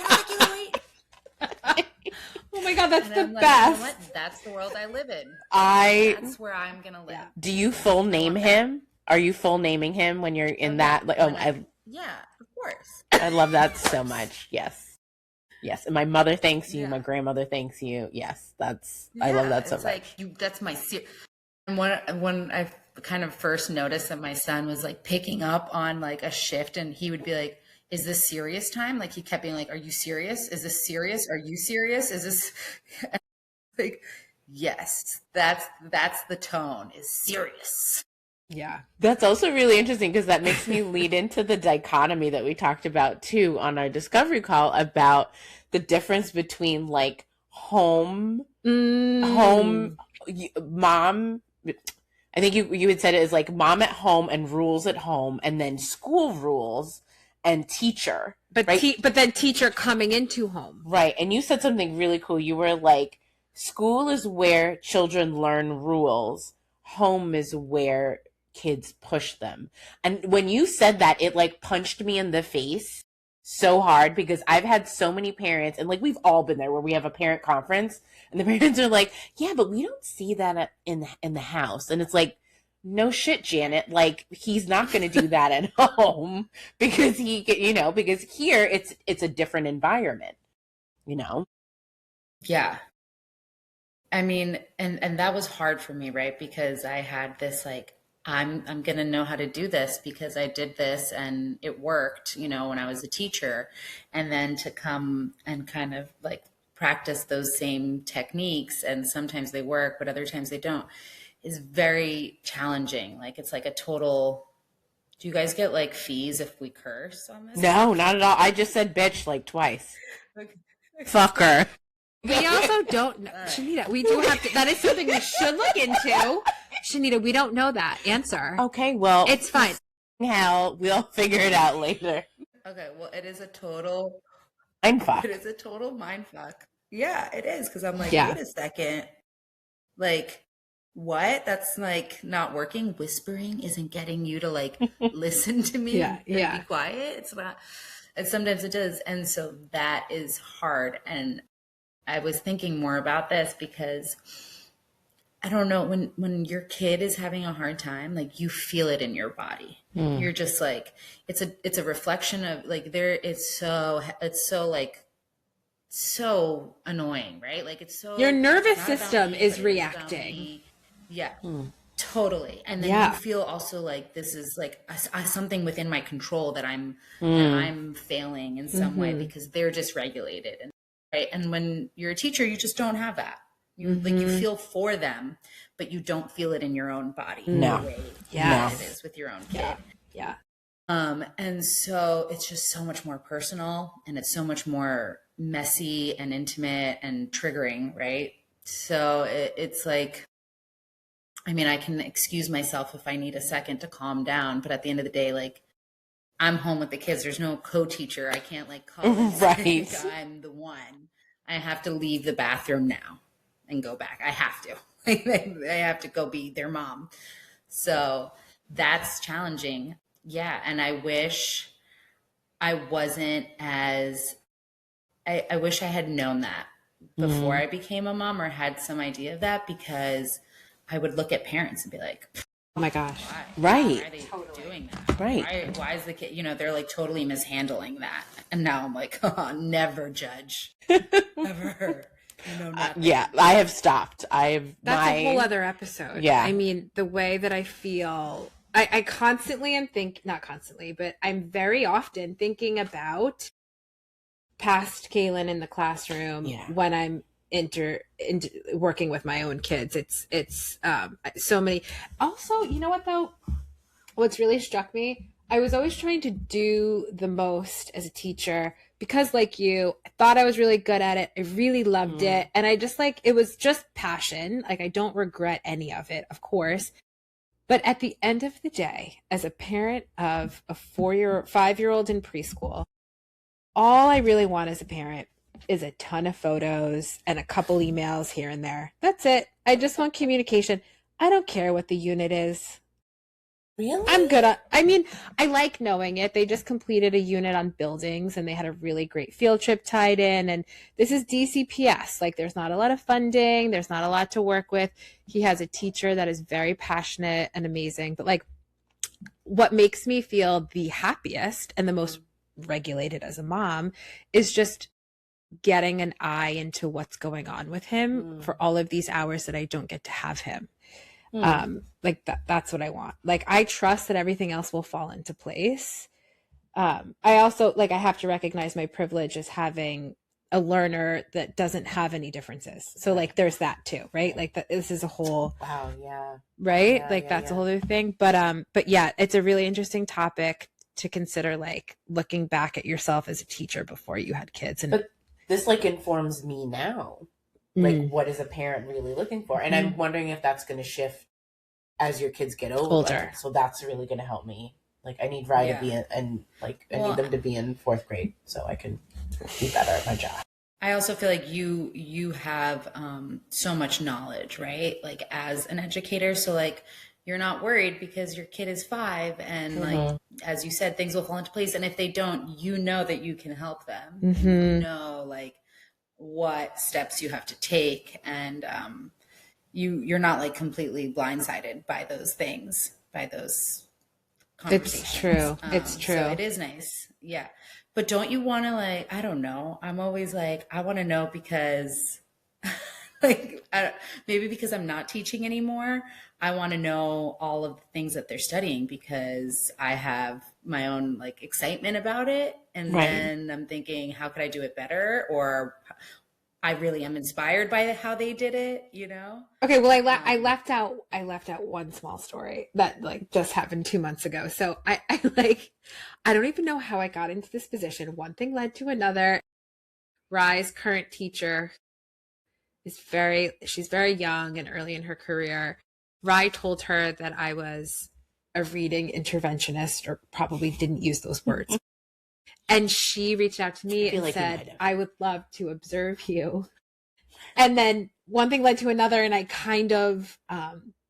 [SPEAKER 1] Oh my God, that's the
[SPEAKER 3] like,
[SPEAKER 1] best.
[SPEAKER 3] You know what? That's the world I live in. That's where I'm going to live.
[SPEAKER 2] Do you full name him? Are you full naming him when you're in that? Like,
[SPEAKER 3] yeah, of course.
[SPEAKER 2] I love that so much. Yes. Yes. And my mother thanks you. My grandmother thanks you. Yes. I love that so much.
[SPEAKER 3] Like, that's my and when I kind of first noticed that my son was, like, picking up on, like, a shift, and he would be like, is this serious time? Like, he kept being like, are you serious? Is this serious? Are you serious? Is this like, yes, that's the tone, is serious.
[SPEAKER 1] Yeah.
[SPEAKER 2] That's also really interesting because that makes me lead into the dichotomy that we talked about too on our discovery call about the difference between, like, home, mom. I think you had said it as, like, mom at home and rules at home, and then school rules and teacher.
[SPEAKER 1] But
[SPEAKER 2] right?
[SPEAKER 1] But then teacher coming into home.
[SPEAKER 2] Right. And you said something really cool. You were like, school is where children learn rules. Home is where kids push them. And when you said that, it, like, punched me in the face so hard, because I've had so many parents, and, like, we've all been there, where we have a parent conference and the parents are like, yeah, but we don't see that in the house. And it's like, no shit, Janet. Like, he's not going to do that at home because because here it's a different environment,
[SPEAKER 3] Yeah. I mean, and that was hard for me, right? Because I had this, like, I'm going to know how to do this because I did this and it worked, when I was a teacher. And then to come and kind of, like, practice those same techniques, and sometimes they work, but other times they don't, is very challenging. Like, it's like a total. Do you guys get, like, fees if we curse on this?
[SPEAKER 2] No, not at all. I just said bitch, like, twice.
[SPEAKER 3] Okay.
[SPEAKER 2] Fucker.
[SPEAKER 1] We also don't know. Right. Shanita, we do have to. That is something we should look into. Shanita, we don't know that answer.
[SPEAKER 2] Okay, well.
[SPEAKER 1] It's fine.
[SPEAKER 2] Hell, we'll figure it out later.
[SPEAKER 3] Okay, well, it is a total.
[SPEAKER 2] Mindfuck.
[SPEAKER 3] It is a total mindfuck. Yeah, it is. Because I'm like,
[SPEAKER 1] wait
[SPEAKER 3] a second. Like, what? That's, like, not working. Whispering isn't getting you to, like, listen to me and be quiet. It's not. And sometimes it does. And so that is hard. And I was thinking more about this because I don't know, when your kid is having a hard time, like, you feel it in your body. You're just like, it's a reflection of, like, it's so like, so annoying, right? Like, it's so,
[SPEAKER 1] your nervous system is reacting.
[SPEAKER 3] Yeah, totally. And then you feel also like this is, like, something within my control that I'm failing in some way because they're dysregulated. And right. And when you're a teacher, you just don't have that. You feel for them, but you don't feel it in your own body.
[SPEAKER 2] No.
[SPEAKER 3] The way it is with your own kid.
[SPEAKER 1] Yeah.
[SPEAKER 3] And so it's just so much more personal, and it's so much more messy and intimate and triggering, right? So it's like, I mean, I can excuse myself if I need a second to calm down, but at the end of the day, like, I'm home with the kids. There's no co-teacher. I can't, like, call
[SPEAKER 2] right.
[SPEAKER 3] I'm the one. I have to leave the bathroom now and go back. I have to. I have to go be their mom. So that's challenging. Yeah. And I wish I wasn't as, I wish I had known that before I became a mom, or had some idea of that, because I would look at parents and be like,
[SPEAKER 1] oh my gosh.
[SPEAKER 3] Why are they doing that?
[SPEAKER 2] Right.
[SPEAKER 3] Why is the kid, they're, like, totally mishandling that. And now I'm like, never judge. Never. I know nothing.
[SPEAKER 2] Yeah, I have stopped.
[SPEAKER 1] That's a whole other episode.
[SPEAKER 2] Yeah.
[SPEAKER 1] I mean, the way that I feel, I constantly am not constantly, but I'm very often thinking about past Kaylin in the classroom when I'm working with my own kids. It's so many. Also, you know what though? What's really struck me, I was always trying to do the most as a teacher because, like you, I thought I was really good at it. I really loved it. And I just it was just passion. Like, I don't regret any of it, of course. But at the end of the day, as a parent of a 5-year-old in preschool, all I really want as a parent is a ton of photos and a couple emails here and there. That's it. I just want communication. I don't care what the unit is.
[SPEAKER 2] Really?
[SPEAKER 1] I'm good at, I mean, I like knowing it. They just completed a unit on buildings and they had a really great field trip tied in. And this is DCPS. Like, there's not a lot of funding. There's not a lot to work with. He has a teacher that is very passionate and amazing. But like, what makes me feel the happiest and the most regulated as a mom is just getting an eye into what's going on with him for all of these hours that I don't get to have him. Like that's what I want. Like, I trust that everything else will fall into place. I also, like, I have to recognize my privilege as having a learner that doesn't have any differences. So like, there's that too, right? Like this is a whole,
[SPEAKER 2] wow. Yeah.
[SPEAKER 1] right.
[SPEAKER 2] Yeah,
[SPEAKER 1] like that's a whole other thing. But yeah, it's a really interesting topic to consider, like looking back at yourself as a teacher before you had kids. And
[SPEAKER 2] but this like informs me now. Like, what is a parent really looking for? And I'm wondering if that's going to shift as your kids get older. So that's really going to help me. Like, I need Rye to be I need them to be in 4th grade so I can be better at my job.
[SPEAKER 3] I also feel like you have so much knowledge, right? Like, as an educator. So like, you're not worried because your kid is 5 and like, as you said, things will fall into place. And if they don't, you know that you can help them. You know, like, what steps you have to take, and you're not like completely blindsided by those things, by those conversations.
[SPEAKER 1] It's true. It's true.
[SPEAKER 3] So it is nice. Yeah. But don't you want to, like, I don't know. I'm always like, I want to know because like, maybe because I'm not teaching anymore. I want to know all of the things that they're studying because I have my own like excitement about it. And then I'm thinking, how could I do it better? Or I really am inspired by how they did it, you know?
[SPEAKER 1] Okay. Well, I left out one small story that like just happened 2 months ago. So I don't even know how I got into this position. One thing led to another. Rye's current teacher she's very young and early in her career. Rye told her that I was a reading interventionist, or probably didn't use those words. And she reached out to me and said, I would love to observe you. And then one thing led to another, and I kind of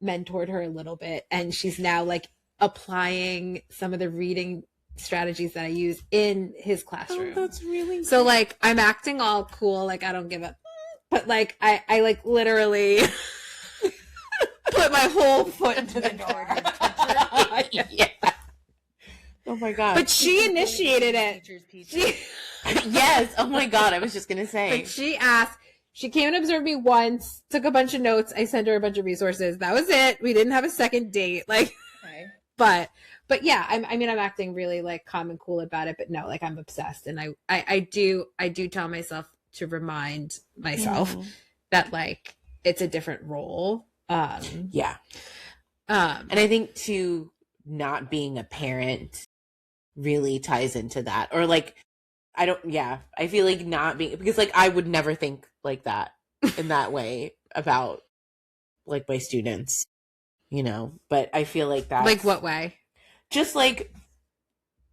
[SPEAKER 1] mentored her a little bit. And she's now like applying some of the reading strategies that I use in his classroom.
[SPEAKER 2] Oh, that's really
[SPEAKER 1] so cool. Like, I'm acting all cool, like I don't give a, but like I like literally put my whole foot into the door.
[SPEAKER 2] Yeah. Oh my god!
[SPEAKER 1] But she initiated it.
[SPEAKER 2] Yes. Oh my god! I was just gonna say.
[SPEAKER 1] But she asked. She came and observed me once. Took a bunch of notes. I sent her a bunch of resources. That was it. We didn't have a second date. Like, okay. But yeah. I'm acting really like calm and cool about it. But no, like, I'm obsessed, and I do tell myself to remind myself that like it's a different role.
[SPEAKER 2] Yeah. And I think too, not being a parent really ties into that. Or like, I feel like not being, because like I would never think like that in that way about like my students, you know, but I feel like that.
[SPEAKER 1] Like what way?
[SPEAKER 2] Just like,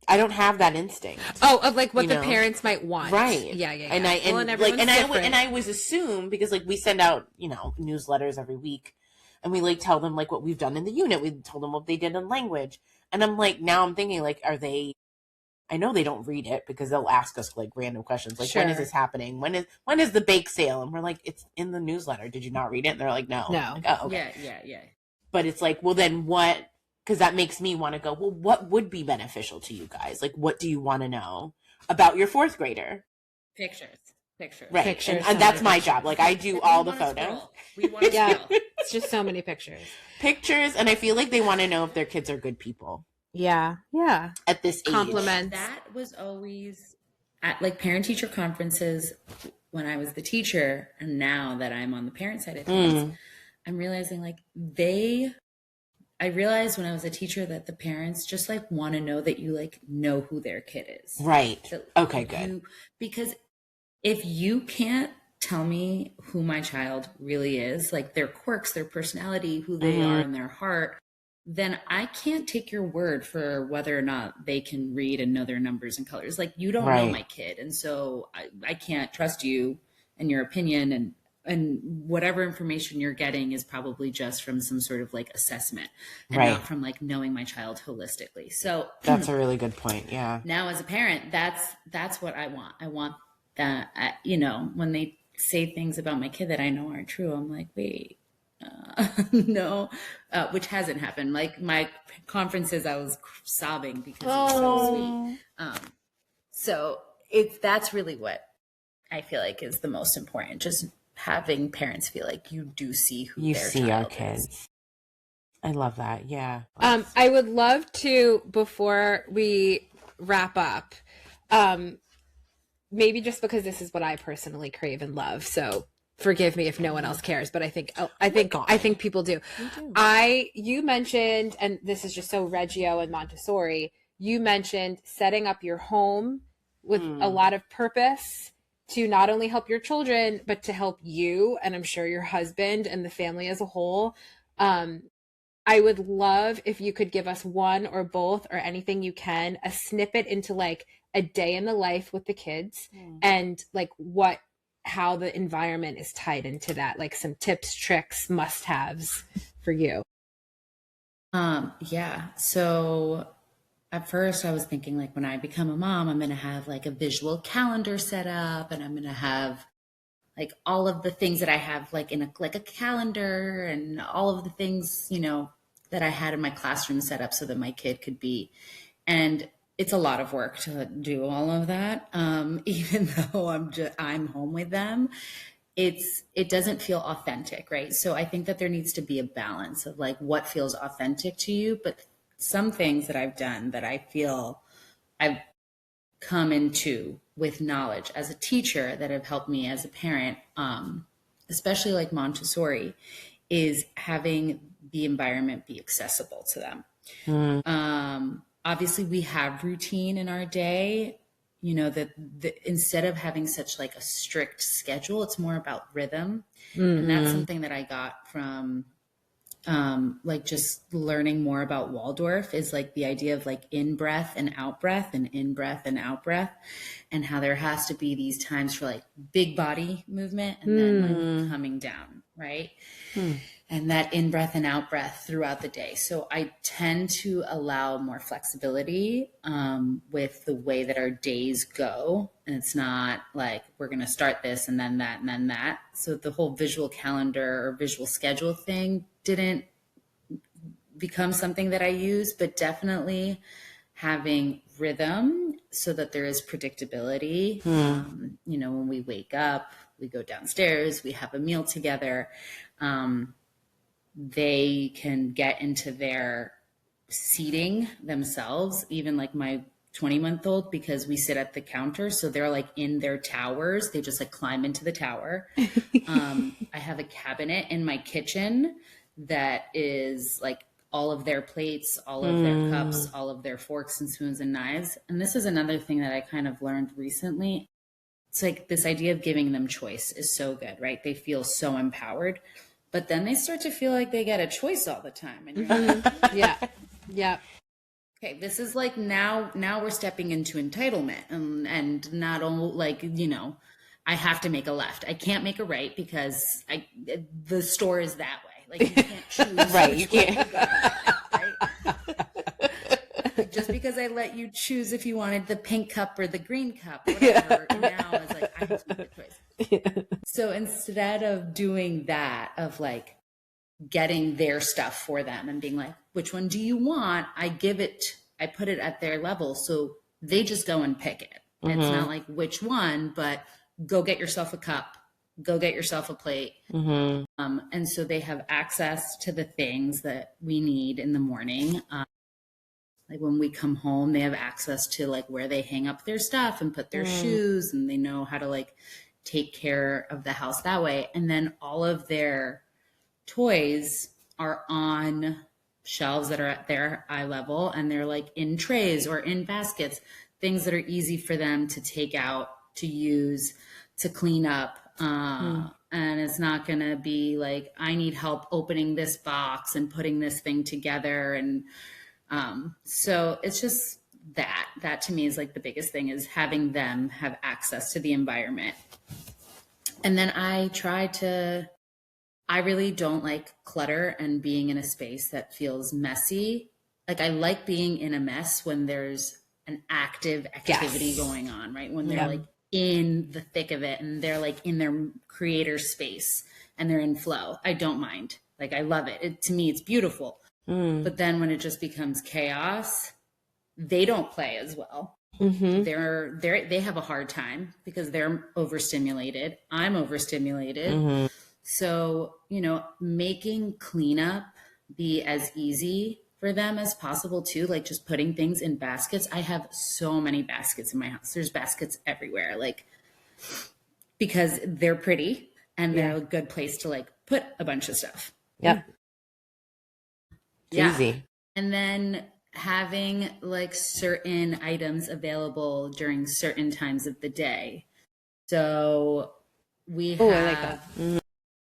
[SPEAKER 2] I don't have that instinct.
[SPEAKER 1] Oh, of like what the parents might want.
[SPEAKER 2] Right.
[SPEAKER 1] Yeah.
[SPEAKER 2] And I always assume, because like we send out, you know, newsletters every week, and we like tell them like what we've done in the unit. We told them what they did in language. And I'm like, now I'm thinking like, I know they don't read it because they'll ask us like random questions. Like, when is this happening? When is the bake sale? And we're like, it's in the newsletter. Did you not read it? And they're like, no. Like, oh, okay.
[SPEAKER 3] Yeah.
[SPEAKER 2] But it's like, well then what? Because that makes me want to go, well, what would be beneficial to you guys? Like, what do you want to know about your 4th grader?
[SPEAKER 3] Pictures. Pictures.
[SPEAKER 2] Right.
[SPEAKER 1] Pictures,
[SPEAKER 2] And
[SPEAKER 1] so
[SPEAKER 2] that's
[SPEAKER 1] many
[SPEAKER 2] my job. Like I do all the photos.
[SPEAKER 3] We want to
[SPEAKER 1] Yeah,
[SPEAKER 3] scroll.
[SPEAKER 1] it's just so many pictures.
[SPEAKER 2] Pictures, and I feel like they want to know if their kids are good people
[SPEAKER 1] Yeah.
[SPEAKER 2] at this age.
[SPEAKER 1] Compliments.
[SPEAKER 3] That was always at like parent teacher conferences when I was the teacher, and now that I'm on the parent side of things, I'm realizing like I realized when I was a teacher that the parents just like want to know that you like know who their kid is.
[SPEAKER 2] Right.
[SPEAKER 3] That
[SPEAKER 2] Okay, good.
[SPEAKER 3] Because if you can't tell me who my child really is, like their quirks, their personality, who they are in their heart, then I can't take your word for whether or not they can read and know their numbers and colors. Like you don't know my kid. And so I can't trust you and your opinion, and whatever information you're getting is probably just from some sort of like assessment and not from like knowing my child holistically. So
[SPEAKER 2] That's a really good point. Yeah.
[SPEAKER 3] now as a parent, that's what I want. I want that, when they say things about my kid that I know aren't true, I'm like, wait, no, which hasn't happened. Like my conferences, I was sobbing because it was so sweet. So that's really what I feel like is the most important. Just having parents feel like you do see who
[SPEAKER 2] You
[SPEAKER 3] their
[SPEAKER 2] see
[SPEAKER 3] child
[SPEAKER 2] our kids.
[SPEAKER 3] is.
[SPEAKER 2] I love that. Yeah.
[SPEAKER 1] I would love to, before we wrap up, maybe just because this is what I personally crave and love. So forgive me if no one else cares, but I think people do. You mentioned, and this is just so Reggio and Montessori, you mentioned setting up your home with a lot of purpose to not only help your children, but to help you, and I'm sure your husband and the family as a whole. I would love if you could give us one or both or anything you can, a snippet into like a day in the life with the kids and like how the environment is tied into that, like some tips, tricks, must-haves for you.
[SPEAKER 3] Yeah. So at first I was thinking like when I become a mom, I'm going to have like a visual calendar set up, and I'm going to have like all of the things that I have like in a calendar, and all of the things, that I had in my classroom set up so that my kid could be. And it's a lot of work to do all of that. Even though I'm home with them, it doesn't feel authentic, right? So I think that there needs to be a balance of like what feels authentic to you, but some things that I've done that I feel I've come into with knowledge as a teacher that have helped me as a parent, especially like Montessori, is having the environment be accessible to them. Obviously we have routine in our day, that instead of having such like a strict schedule, it's more about rhythm. And that's something that I got from like just learning more about Waldorf, is like the idea of like in breath and out breath, and in breath and out breath, and how there has to be these times for like big body movement and then like coming down, right? And that in breath and out breath throughout the day. So I tend to allow more flexibility with the way that our days go. And it's not like we're going to start this and then that and then that. So the whole visual calendar or visual schedule thing didn't become something that I use, but definitely having rhythm so that there is predictability. When we wake up, we go downstairs, we have a meal together. They can get into their seating themselves, even like my 20-month-old, because we sit at the counter. So they're like in their towers. They just like climb into the tower. I have a cabinet in my kitchen that is like all of their plates, all of their cups, all of their forks and spoons and knives. And this is another thing that I kind of learned recently. It's like this idea of giving them choice is so good, right? They feel so empowered, but then they start to feel like they get a choice all the time. And you're like,
[SPEAKER 1] Yeah.
[SPEAKER 3] okay, this is like now we're stepping into entitlement, and not only like, I have to make a left. I can't make a right because the store is that way. Like you can't choose.
[SPEAKER 2] Right. You can't.
[SPEAKER 3] Just because I let you choose if you wanted the pink cup or the green cup, whatever, now it's like I have to make a choice.
[SPEAKER 2] Yeah.
[SPEAKER 3] So instead of doing that, of like getting their stuff for them and being like, which one do you want? I put it at their level. So they just go and pick it. It's not like which one, but go get yourself a cup, go get yourself a plate.
[SPEAKER 2] Mm-hmm.
[SPEAKER 3] And so they have access to the things that we need in the morning. Like when we come home, they have access to like where they hang up their stuff and put their shoes, and they know how to like take care of the house that way. And then all of their toys are on shelves that are at their eye level, and they're like in trays or in baskets, things that are easy for them to take out, to use, to clean up. And it's not going to be like, I need help opening this box and putting this thing together. And so it's just that to me is like the biggest thing, is having them have access to the environment. And then I really don't like clutter and being in a space that feels messy. Like I like being in a mess when there's an active activity going on, right? When they're like in the thick of it and they're like in their creator space and they're in flow. I don't mind. Like I love it. To me, it's beautiful. But then when it just becomes chaos, they don't play as well. They have a hard time because they're overstimulated. I'm overstimulated. So, making cleanup be as easy for them as possible too, like just putting things in baskets. I have so many baskets in my house. There's baskets everywhere, like, because they're pretty and they're a good place to like put a bunch of stuff.
[SPEAKER 2] Yep. Easy.
[SPEAKER 3] And then having like certain items available during certain times of the day. So we have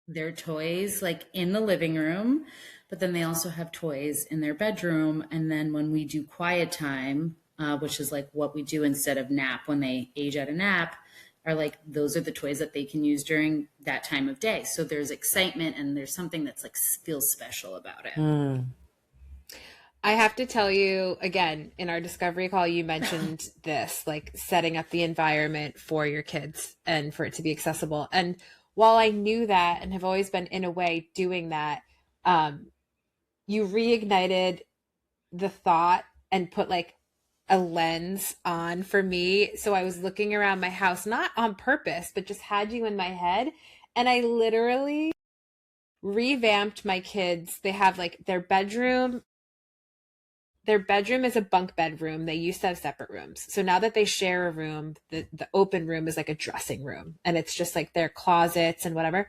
[SPEAKER 3] their toys like in the living room, but then they also have toys in their bedroom. And then when we do quiet time, which is like what we do instead of nap, when they age at a nap, are like, those are the toys that they can use during that time of day. So there's excitement and there's something that's like feels special about it.
[SPEAKER 1] I have to tell you, again, in our discovery call, you mentioned this, like setting up the environment for your kids and for it to be accessible. And while I knew that and have always been in a way doing that, you reignited the thought and put like a lens on for me. So I was looking around my house, not on purpose, but just had you in my head. And I literally revamped my kids. They have like their bedroom. Their bedroom is a bunk bedroom. They used to have separate rooms. So now that they share a room, the open room is like a dressing room. And it's just like their closets and whatever.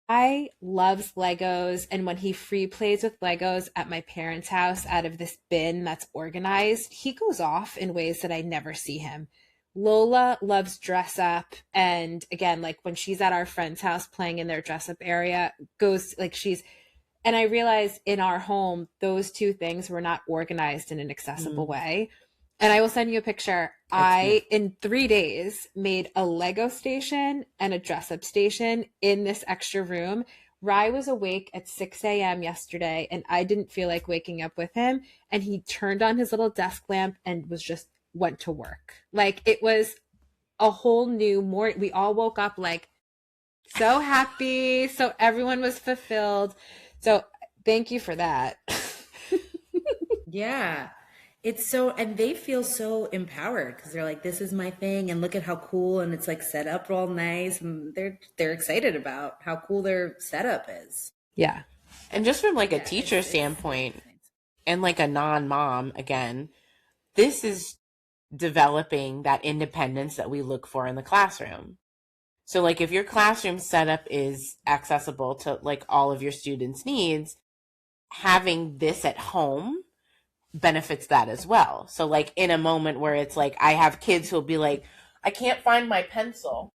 [SPEAKER 1] I loves Legos. And when he free plays with Legos at my parents' house out of this bin that's organized, he goes off in ways that I never see him. Lola loves dress up. And again, like when she's at our friend's house playing in their dress up area, goes like and I realized in our home, those two things were not organized in an accessible way. And I will send you a picture. In 3 days, made a Lego station and a dress-up station in this extra room. Rye was awake at 6 a.m. yesterday, and I didn't feel like waking up with him. And he turned on his little desk lamp and went to work. Like, it was a whole new morning. We all woke up like so happy. So everyone was fulfilled. So thank you for that.
[SPEAKER 3] Yeah. It's so, and they feel so empowered because they're like, this is my thing and look at how cool. And it's like set up all nice. And they're excited about how cool their setup is.
[SPEAKER 1] Yeah.
[SPEAKER 2] And just from like a teacher standpoint and like a non-mom, again, this is developing that independence that we look for in the classroom. So like if your classroom setup is accessible to like all of your students' needs, having this at home benefits that as well. So like in a moment where it's like, I have kids who'll be like, I can't find my pencil.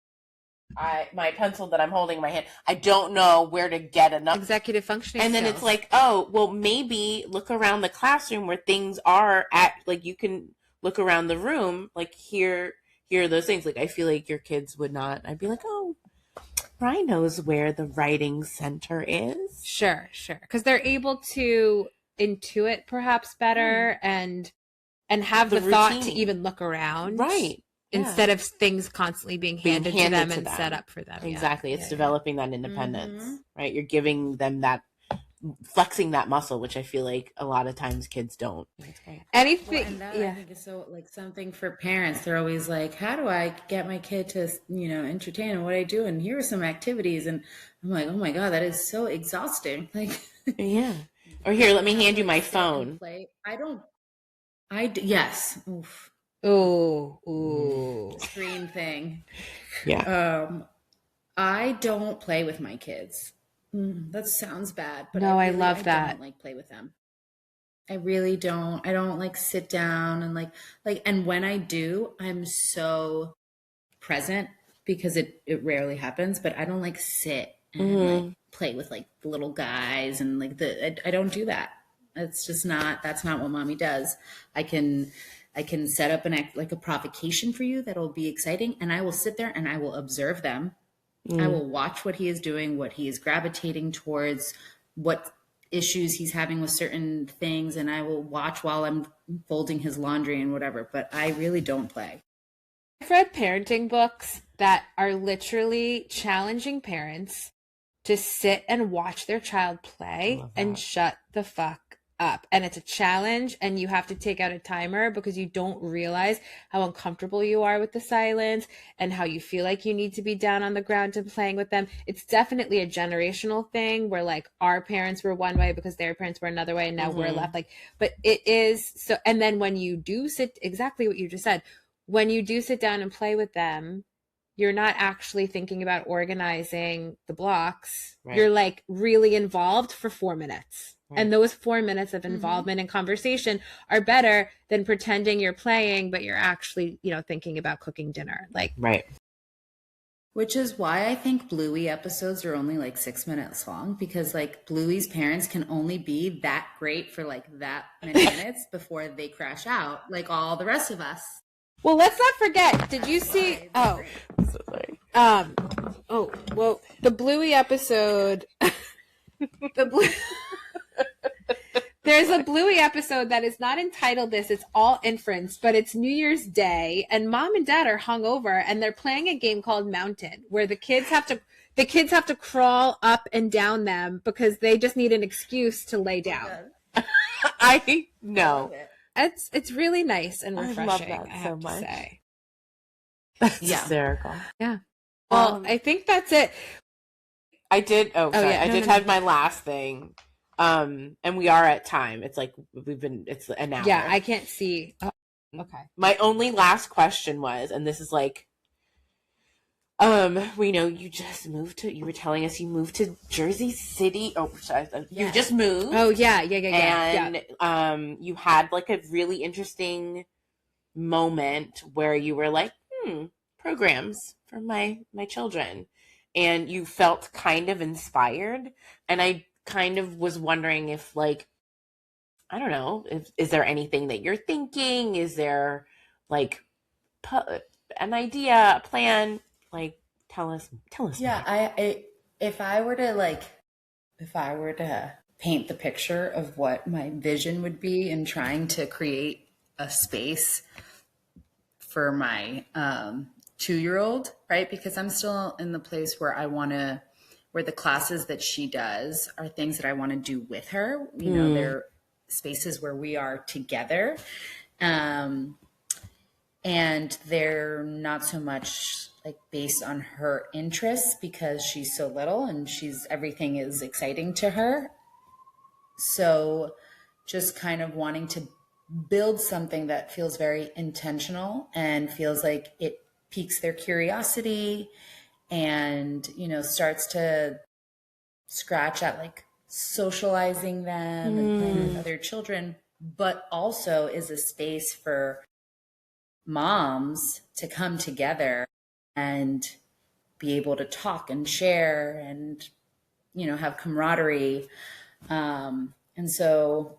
[SPEAKER 2] My pencil that I'm holding in my hand. I don't know where to get enough. Executive functioning And then skills. It's like, oh, well, maybe look around the classroom where things are at, like you can look around the room, like here are those things. Like I feel like your kids would not. I'd be like, oh, Ryan knows where the writing center is.
[SPEAKER 1] Sure. Because they're able to intuit perhaps better and have the thought to even look around.
[SPEAKER 2] Right.
[SPEAKER 1] Instead of things constantly being handed to them and set up for them.
[SPEAKER 2] Exactly. It's developing that independence, right? You're giving them that flexing that muscle, which I feel like a lot of times kids don't.
[SPEAKER 1] Anything,
[SPEAKER 3] And that,
[SPEAKER 1] yeah.
[SPEAKER 3] I think, is so like something for parents. They're always like, how do I get my kid to, entertain, and what I do? And here are some activities. And I'm like, oh my God, that is so exhausting. Like,
[SPEAKER 2] Yeah. Or here, let me hand you my phone.
[SPEAKER 3] play. Yes. Oof.
[SPEAKER 1] Ooh.
[SPEAKER 3] Screen thing.
[SPEAKER 2] Yeah.
[SPEAKER 3] I don't play with my kids. That sounds bad, but
[SPEAKER 1] No, I love that.
[SPEAKER 3] I don't like play with them. I really don't. I don't like sit down and and when I do, I'm so present because it rarely happens, but I don't like sit and like play with like the little guys and like I don't do that. That's not what mommy does. I can set up like a provocation for you that'll be exciting, and I will sit there and I will observe them. I will watch what he is doing, what he is gravitating towards, what issues he's having with certain things, and I will watch while I'm folding his laundry and whatever, but I really don't play.
[SPEAKER 1] I've read parenting books that are literally challenging parents to sit and watch their child play and shut the fuck up. And it's a challenge, and you have to take out a timer because you don't realize how uncomfortable you are with the silence and how you feel like you need to be down on the ground and playing with them. It's definitely a generational thing where like our parents were one way because their parents were another way, and now we're left like, but it is so. And then when you do sit, exactly what you just said, when you do sit down and play with them, you're not actually thinking about organizing the blocks. Right. You're like really involved for 4 minutes. Right. And those 4 minutes of involvement and conversation are better than pretending you're playing, but you're actually, thinking about cooking dinner. Like,
[SPEAKER 2] right.
[SPEAKER 3] Which is why I think Bluey episodes are only like 6 minutes long, because like Bluey's parents can only be that great for like that many minutes before they crash out, like all the rest of us.
[SPEAKER 1] Well, let's not forget. Did you see? Oh,
[SPEAKER 2] I'm so sorry.
[SPEAKER 1] Well, the Bluey episode. There's a Bluey episode that is not entitled this. It's all inferenced, but it's New Year's Day, and mom and dad are hungover, and they're playing a game called Mountain, where the kids have to crawl up and down them because they just need an excuse to lay down.
[SPEAKER 2] I know.
[SPEAKER 1] It's really nice and refreshing.
[SPEAKER 2] I love that
[SPEAKER 1] I
[SPEAKER 2] so
[SPEAKER 1] have
[SPEAKER 2] much.
[SPEAKER 1] to say.
[SPEAKER 2] That's hysterical.
[SPEAKER 1] Yeah. Well, I think that's it.
[SPEAKER 2] I did. Oh, sorry.
[SPEAKER 1] Yeah.
[SPEAKER 2] I did have my last thing. And we are at time. It's like it's an hour.
[SPEAKER 1] Yeah, I can't see. Oh, okay.
[SPEAKER 2] My only last question was, and this is like, we know you were telling us you moved to Jersey City. Oh, sorry. You just moved.
[SPEAKER 1] Oh, yeah.
[SPEAKER 2] And, you had like a really interesting moment where you were like, programs for my children. And you felt kind of inspired. And I kind of was wondering if, like, I don't know, is there anything that you're thinking? Is there like an idea, a plan? Like, tell us.
[SPEAKER 3] Yeah, if I were to paint the picture of what my vision would be in trying to create a space for my 2-year-old, right? Because I'm still in the place where where the classes that she does are things that I want to do with her. They're spaces where we are together. And they're not so much like based on her interests because she's so little and everything is exciting to her. So just kind of wanting to build something that feels very intentional and feels like it piques their curiosity and, starts to scratch at like socializing them and playing with other children, but also is a space for moms to come together and be able to talk and share and, have camaraderie. And so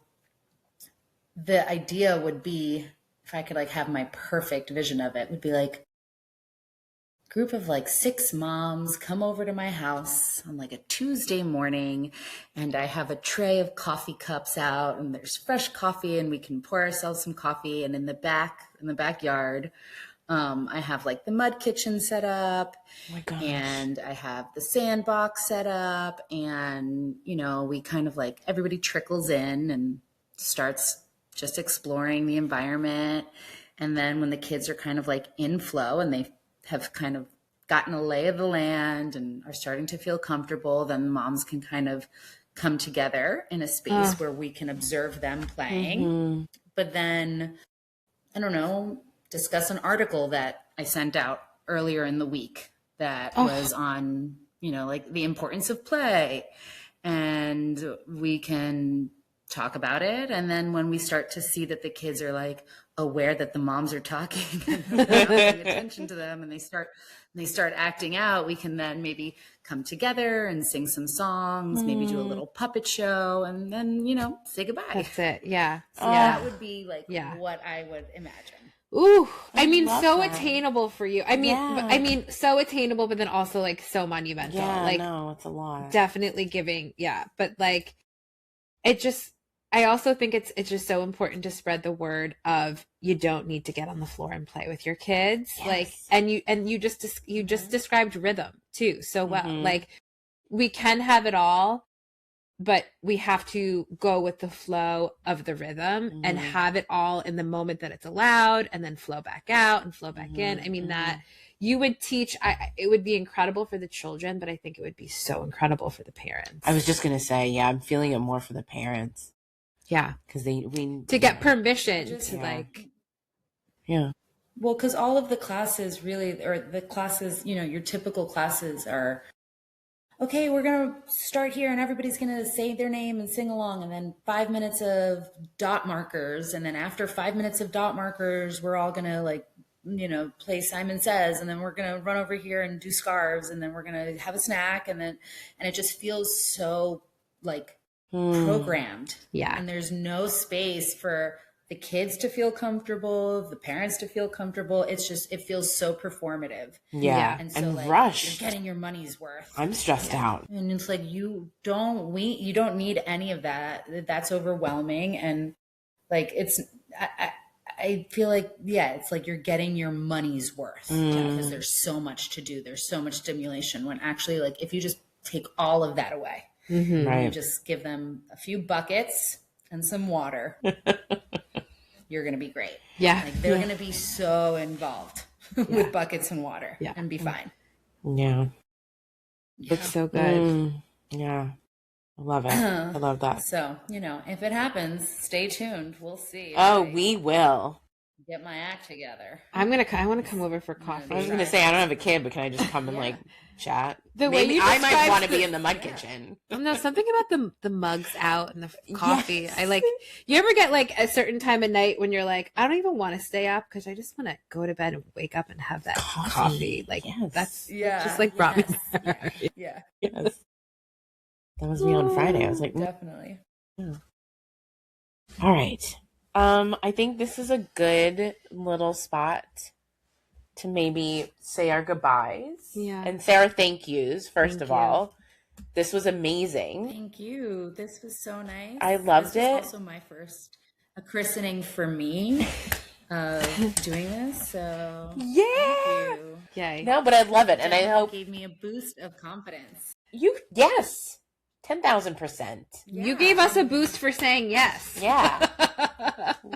[SPEAKER 3] the idea would be, if I could like have my perfect vision of it, would be like group of like 6 moms come over to my house on like a Tuesday morning, and I have a tray of coffee cups out and there's fresh coffee and we can pour ourselves some coffee, and in the backyard, I have like the mud kitchen set up,
[SPEAKER 2] Oh my gosh.
[SPEAKER 3] and I have the sandbox set up, and we kind of like everybody trickles in and starts just exploring the environment. And then when the kids are kind of like in flow and they have kind of gotten a lay of the land and are starting to feel comfortable, then moms can kind of come together in a space where we can observe them playing. But then, I don't know, discuss an article that I sent out earlier in the week that was on, like the importance of play. And we can talk about it. And then when we start to see that the kids are like aware that the moms are talking and we're not paying attention to them, and they start acting out, we can then maybe come together and sing some songs, maybe do a little puppet show, and then, say goodbye.
[SPEAKER 1] That's it. Yeah.
[SPEAKER 3] So that would be like what I would imagine.
[SPEAKER 1] Ooh, I mean, so
[SPEAKER 2] that.
[SPEAKER 1] attainable for you. I mean, so attainable, but then also like so monumental.
[SPEAKER 2] Yeah,
[SPEAKER 1] like,
[SPEAKER 2] no, it's a lot.
[SPEAKER 1] Definitely giving. Yeah. But like, I also think it's just so important to spread the word of you don't need to get on the floor and play with your kids.
[SPEAKER 2] Yes.
[SPEAKER 1] Like, and you just described rhythm too so well. Like, we can have it all, but we have to go with the flow of the rhythm and have it all in the moment that it's allowed, and then flow back out and flow back in. I mean, that you would teach, it would be incredible for the children, but I think it would be so incredible for the parents.
[SPEAKER 2] I was just going to say, I'm feeling it more for the parents.
[SPEAKER 1] Yeah.
[SPEAKER 2] Because
[SPEAKER 1] to get permission to like.
[SPEAKER 2] Yeah.
[SPEAKER 3] Well, because all of the classes really, or the classes, your typical classes are, okay, we're going to start here and everybody's going to say their name and sing along, and then 5 minutes of dot markers. And then after 5 minutes of dot markers, we're all going to like, play Simon Says, and then we're going to run over here and do scarves, and then we're going to have a snack. And it just feels so like programmed.
[SPEAKER 1] Yeah.
[SPEAKER 3] And there's no space for the kids to feel comfortable, the parents to feel comfortable. It's just, it feels so performative.
[SPEAKER 2] Yeah.
[SPEAKER 3] And so
[SPEAKER 2] and
[SPEAKER 3] like,
[SPEAKER 2] rushed.
[SPEAKER 3] you're getting your money's worth.
[SPEAKER 2] I'm stressed out.
[SPEAKER 3] And it's like, you don't need any of that. That's overwhelming. And like, I feel like, it's like you're getting your money's worth because there's so much to do. There's so much stimulation, when actually, like, if you just take all of that away,
[SPEAKER 2] Right.
[SPEAKER 3] you just give them a few buckets and some water, you're going to be great.
[SPEAKER 1] Yeah.
[SPEAKER 3] Like, they're going to be so involved with buckets and water and be fine.
[SPEAKER 2] Yeah.
[SPEAKER 1] It's so good.
[SPEAKER 2] Yeah. I love it. I love that.
[SPEAKER 3] So, if it happens, stay tuned. We'll see.
[SPEAKER 2] Oh, we will.
[SPEAKER 3] Get my act together.
[SPEAKER 1] I want to come over for coffee.
[SPEAKER 2] I was going to say, I don't have a kid, but can I just come and like chat?
[SPEAKER 1] The way
[SPEAKER 2] Maybe
[SPEAKER 1] you
[SPEAKER 2] I might
[SPEAKER 1] described
[SPEAKER 2] want to be in the mud kitchen.
[SPEAKER 1] No, something about the mugs out and the coffee. Yes. I like, you ever get like a certain time of night when you're like, I don't even want to stay up because I just want to go to bed and wake up and have that coffee. Like, that's just like brought me back.
[SPEAKER 3] Yeah.
[SPEAKER 2] Yes. That was me on Friday. I was like,
[SPEAKER 3] definitely.
[SPEAKER 2] Yeah. All right. I think this is a good little spot to maybe say our goodbyes.
[SPEAKER 1] Yeah.
[SPEAKER 2] And say our thank yous, first of all. This was amazing.
[SPEAKER 3] Thank you. This was so nice.
[SPEAKER 2] I loved it.
[SPEAKER 3] Also my first christening for me doing this. So thank you.
[SPEAKER 1] Yay.
[SPEAKER 2] No, but I love it. And I hope
[SPEAKER 3] gave me a boost of confidence.
[SPEAKER 2] Yes. 10,000%.
[SPEAKER 1] You gave us a boost for saying yes.
[SPEAKER 2] Yeah.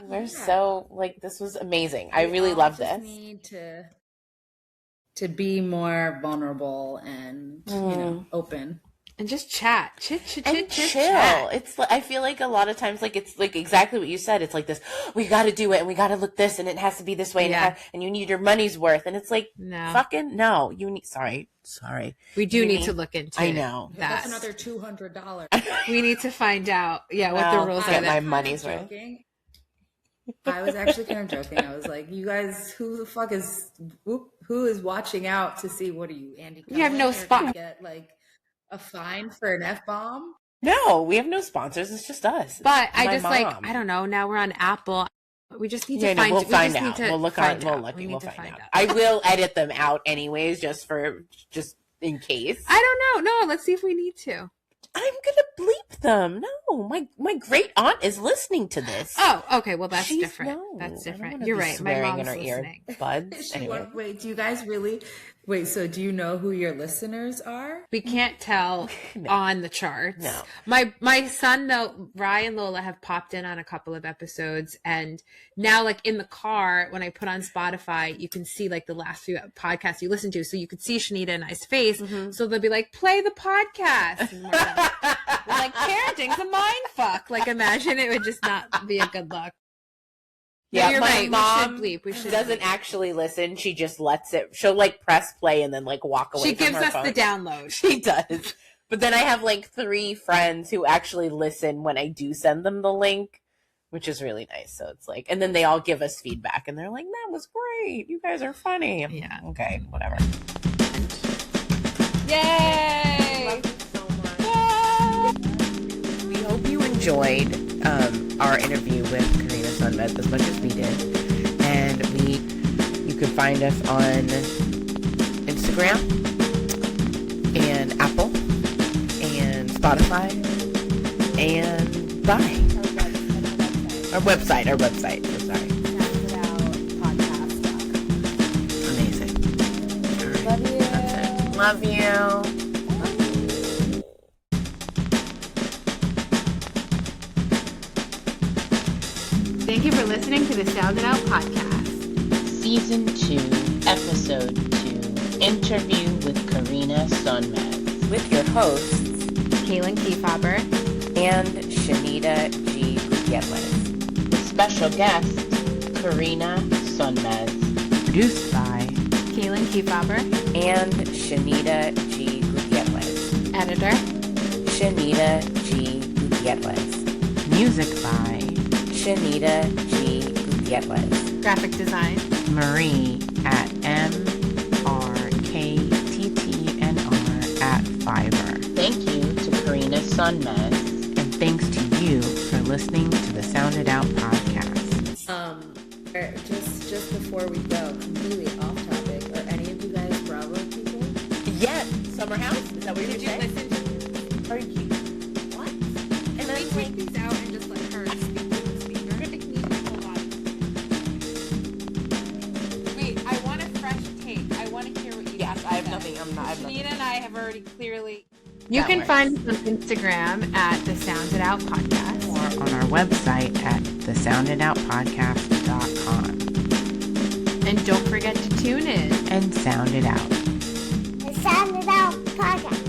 [SPEAKER 2] We're so, like, this was amazing. I really love this.
[SPEAKER 3] We need to be more vulnerable and, open.
[SPEAKER 1] And just chat. Chill.
[SPEAKER 2] Chat. It's, I feel like a lot of times, like, it's like exactly what you said. It's like this, we got to do it and we got to look this and it has to be this way and you need your money's worth. And it's like, no, you need, sorry.
[SPEAKER 1] We do need to look into
[SPEAKER 2] I know.
[SPEAKER 3] That's another $200.
[SPEAKER 1] We need to find out, what the rules are.
[SPEAKER 2] My money's worth.
[SPEAKER 3] I was actually kind of joking. I was like, you guys, who is watching out to see, what are you, Andy Cohen?
[SPEAKER 1] You have no spot.
[SPEAKER 3] Get like a fine for an F-bomb?
[SPEAKER 2] No, we have no sponsors. It's just us.
[SPEAKER 1] But I just like, I don't know. Now we're on Apple. We just need to find
[SPEAKER 2] out. We'll find out.
[SPEAKER 1] We'll
[SPEAKER 2] find out. I will edit them out anyways, just in case.
[SPEAKER 1] I don't know. No, let's see if we need to.
[SPEAKER 2] I'm gonna bleep them. No, my great aunt is listening to this.
[SPEAKER 1] Oh, okay. Well, that's different.
[SPEAKER 2] No,
[SPEAKER 1] That's
[SPEAKER 2] I don't
[SPEAKER 1] different.
[SPEAKER 2] wanna
[SPEAKER 1] You're
[SPEAKER 2] be
[SPEAKER 1] right. My
[SPEAKER 2] swearing
[SPEAKER 1] mom's
[SPEAKER 2] in her
[SPEAKER 1] listening.
[SPEAKER 2] earbuds. Anyway.
[SPEAKER 3] Wait, do you guys really? Wait, so do you know who your listeners are?
[SPEAKER 1] We can't tell on the charts.
[SPEAKER 2] No.
[SPEAKER 1] My son, though, Ryan and Lola have popped in on a couple of episodes, and now, like, in the car, when I put on Spotify, you can see, like, the last few podcasts you listen to, so you could see Shanita and I's face, so they'll be like, play the podcast. And we're like, parenting's a mind fuck. Like, imagine it would just not be a good look.
[SPEAKER 2] Yeah,
[SPEAKER 1] you're
[SPEAKER 2] my
[SPEAKER 1] right.
[SPEAKER 2] mom
[SPEAKER 1] We should
[SPEAKER 2] doesn't
[SPEAKER 1] bleep.
[SPEAKER 2] actually listen. She just lets it. She'll like press play and then like walk away.
[SPEAKER 1] She
[SPEAKER 2] from
[SPEAKER 1] gives
[SPEAKER 2] her
[SPEAKER 1] us
[SPEAKER 2] phone.
[SPEAKER 1] the download.
[SPEAKER 2] She does. But then I have like 3 friends who actually listen when I do send them the link, which is really nice. So it's like, and then they all give us feedback and they're like, "That was great. You guys are funny."
[SPEAKER 1] Yeah.
[SPEAKER 2] Okay. Whatever.
[SPEAKER 1] Yay!
[SPEAKER 2] Love you so much. We hope you enjoyed our interview with Karina Sönmez as much as we did. And you can find us on Instagram and Apple and Spotify and our website. So sorry. Amazing. All right.
[SPEAKER 1] Love you.
[SPEAKER 2] That's it. Love you.
[SPEAKER 1] Thank you for listening to the Sound It Out podcast.
[SPEAKER 4] Season 2, Episode 2, Interview with Karina Sönmez.
[SPEAKER 2] With your hosts,
[SPEAKER 1] Kaylin Kiefaber.
[SPEAKER 2] and Shanita G. Gutierrez.
[SPEAKER 4] With special guest, Karina Sönmez.
[SPEAKER 2] Produced by
[SPEAKER 1] Kaylin Kiefaber.
[SPEAKER 2] and Shanita G. Gutierrez.
[SPEAKER 1] Editor.
[SPEAKER 2] Shanita G. Gutierrez. Music by Shanita G. Gutierrez.
[SPEAKER 1] Graphic design.
[SPEAKER 2] Marie at MRKTTNR at Fiverr.
[SPEAKER 4] Thank you to Karina Sönmez.
[SPEAKER 2] And thanks to you for listening to the Sound It Out podcast.
[SPEAKER 3] Just before we go, completely off topic, are any of you guys Bravo people?
[SPEAKER 2] Yeah, Summer House? Is that what you're
[SPEAKER 1] Did you
[SPEAKER 2] saying?
[SPEAKER 1] listen to
[SPEAKER 2] Are you? What? And
[SPEAKER 1] we
[SPEAKER 2] then
[SPEAKER 1] take these out and just let her speak to the speaker? Hold on. Wait, I want a fresh take. I want to hear what you
[SPEAKER 2] yes,
[SPEAKER 1] have to
[SPEAKER 2] I have
[SPEAKER 1] say.
[SPEAKER 2] nothing. I have nothing.
[SPEAKER 1] Shanita and I have already clearly... You
[SPEAKER 2] That
[SPEAKER 1] can
[SPEAKER 2] works.
[SPEAKER 1] find us on Instagram at the Sound It Out podcast.
[SPEAKER 2] Or on our website at thesounditoutpodcast.com.
[SPEAKER 1] And don't forget to tune in.
[SPEAKER 2] And sound it out.
[SPEAKER 5] The Sound It Out podcast.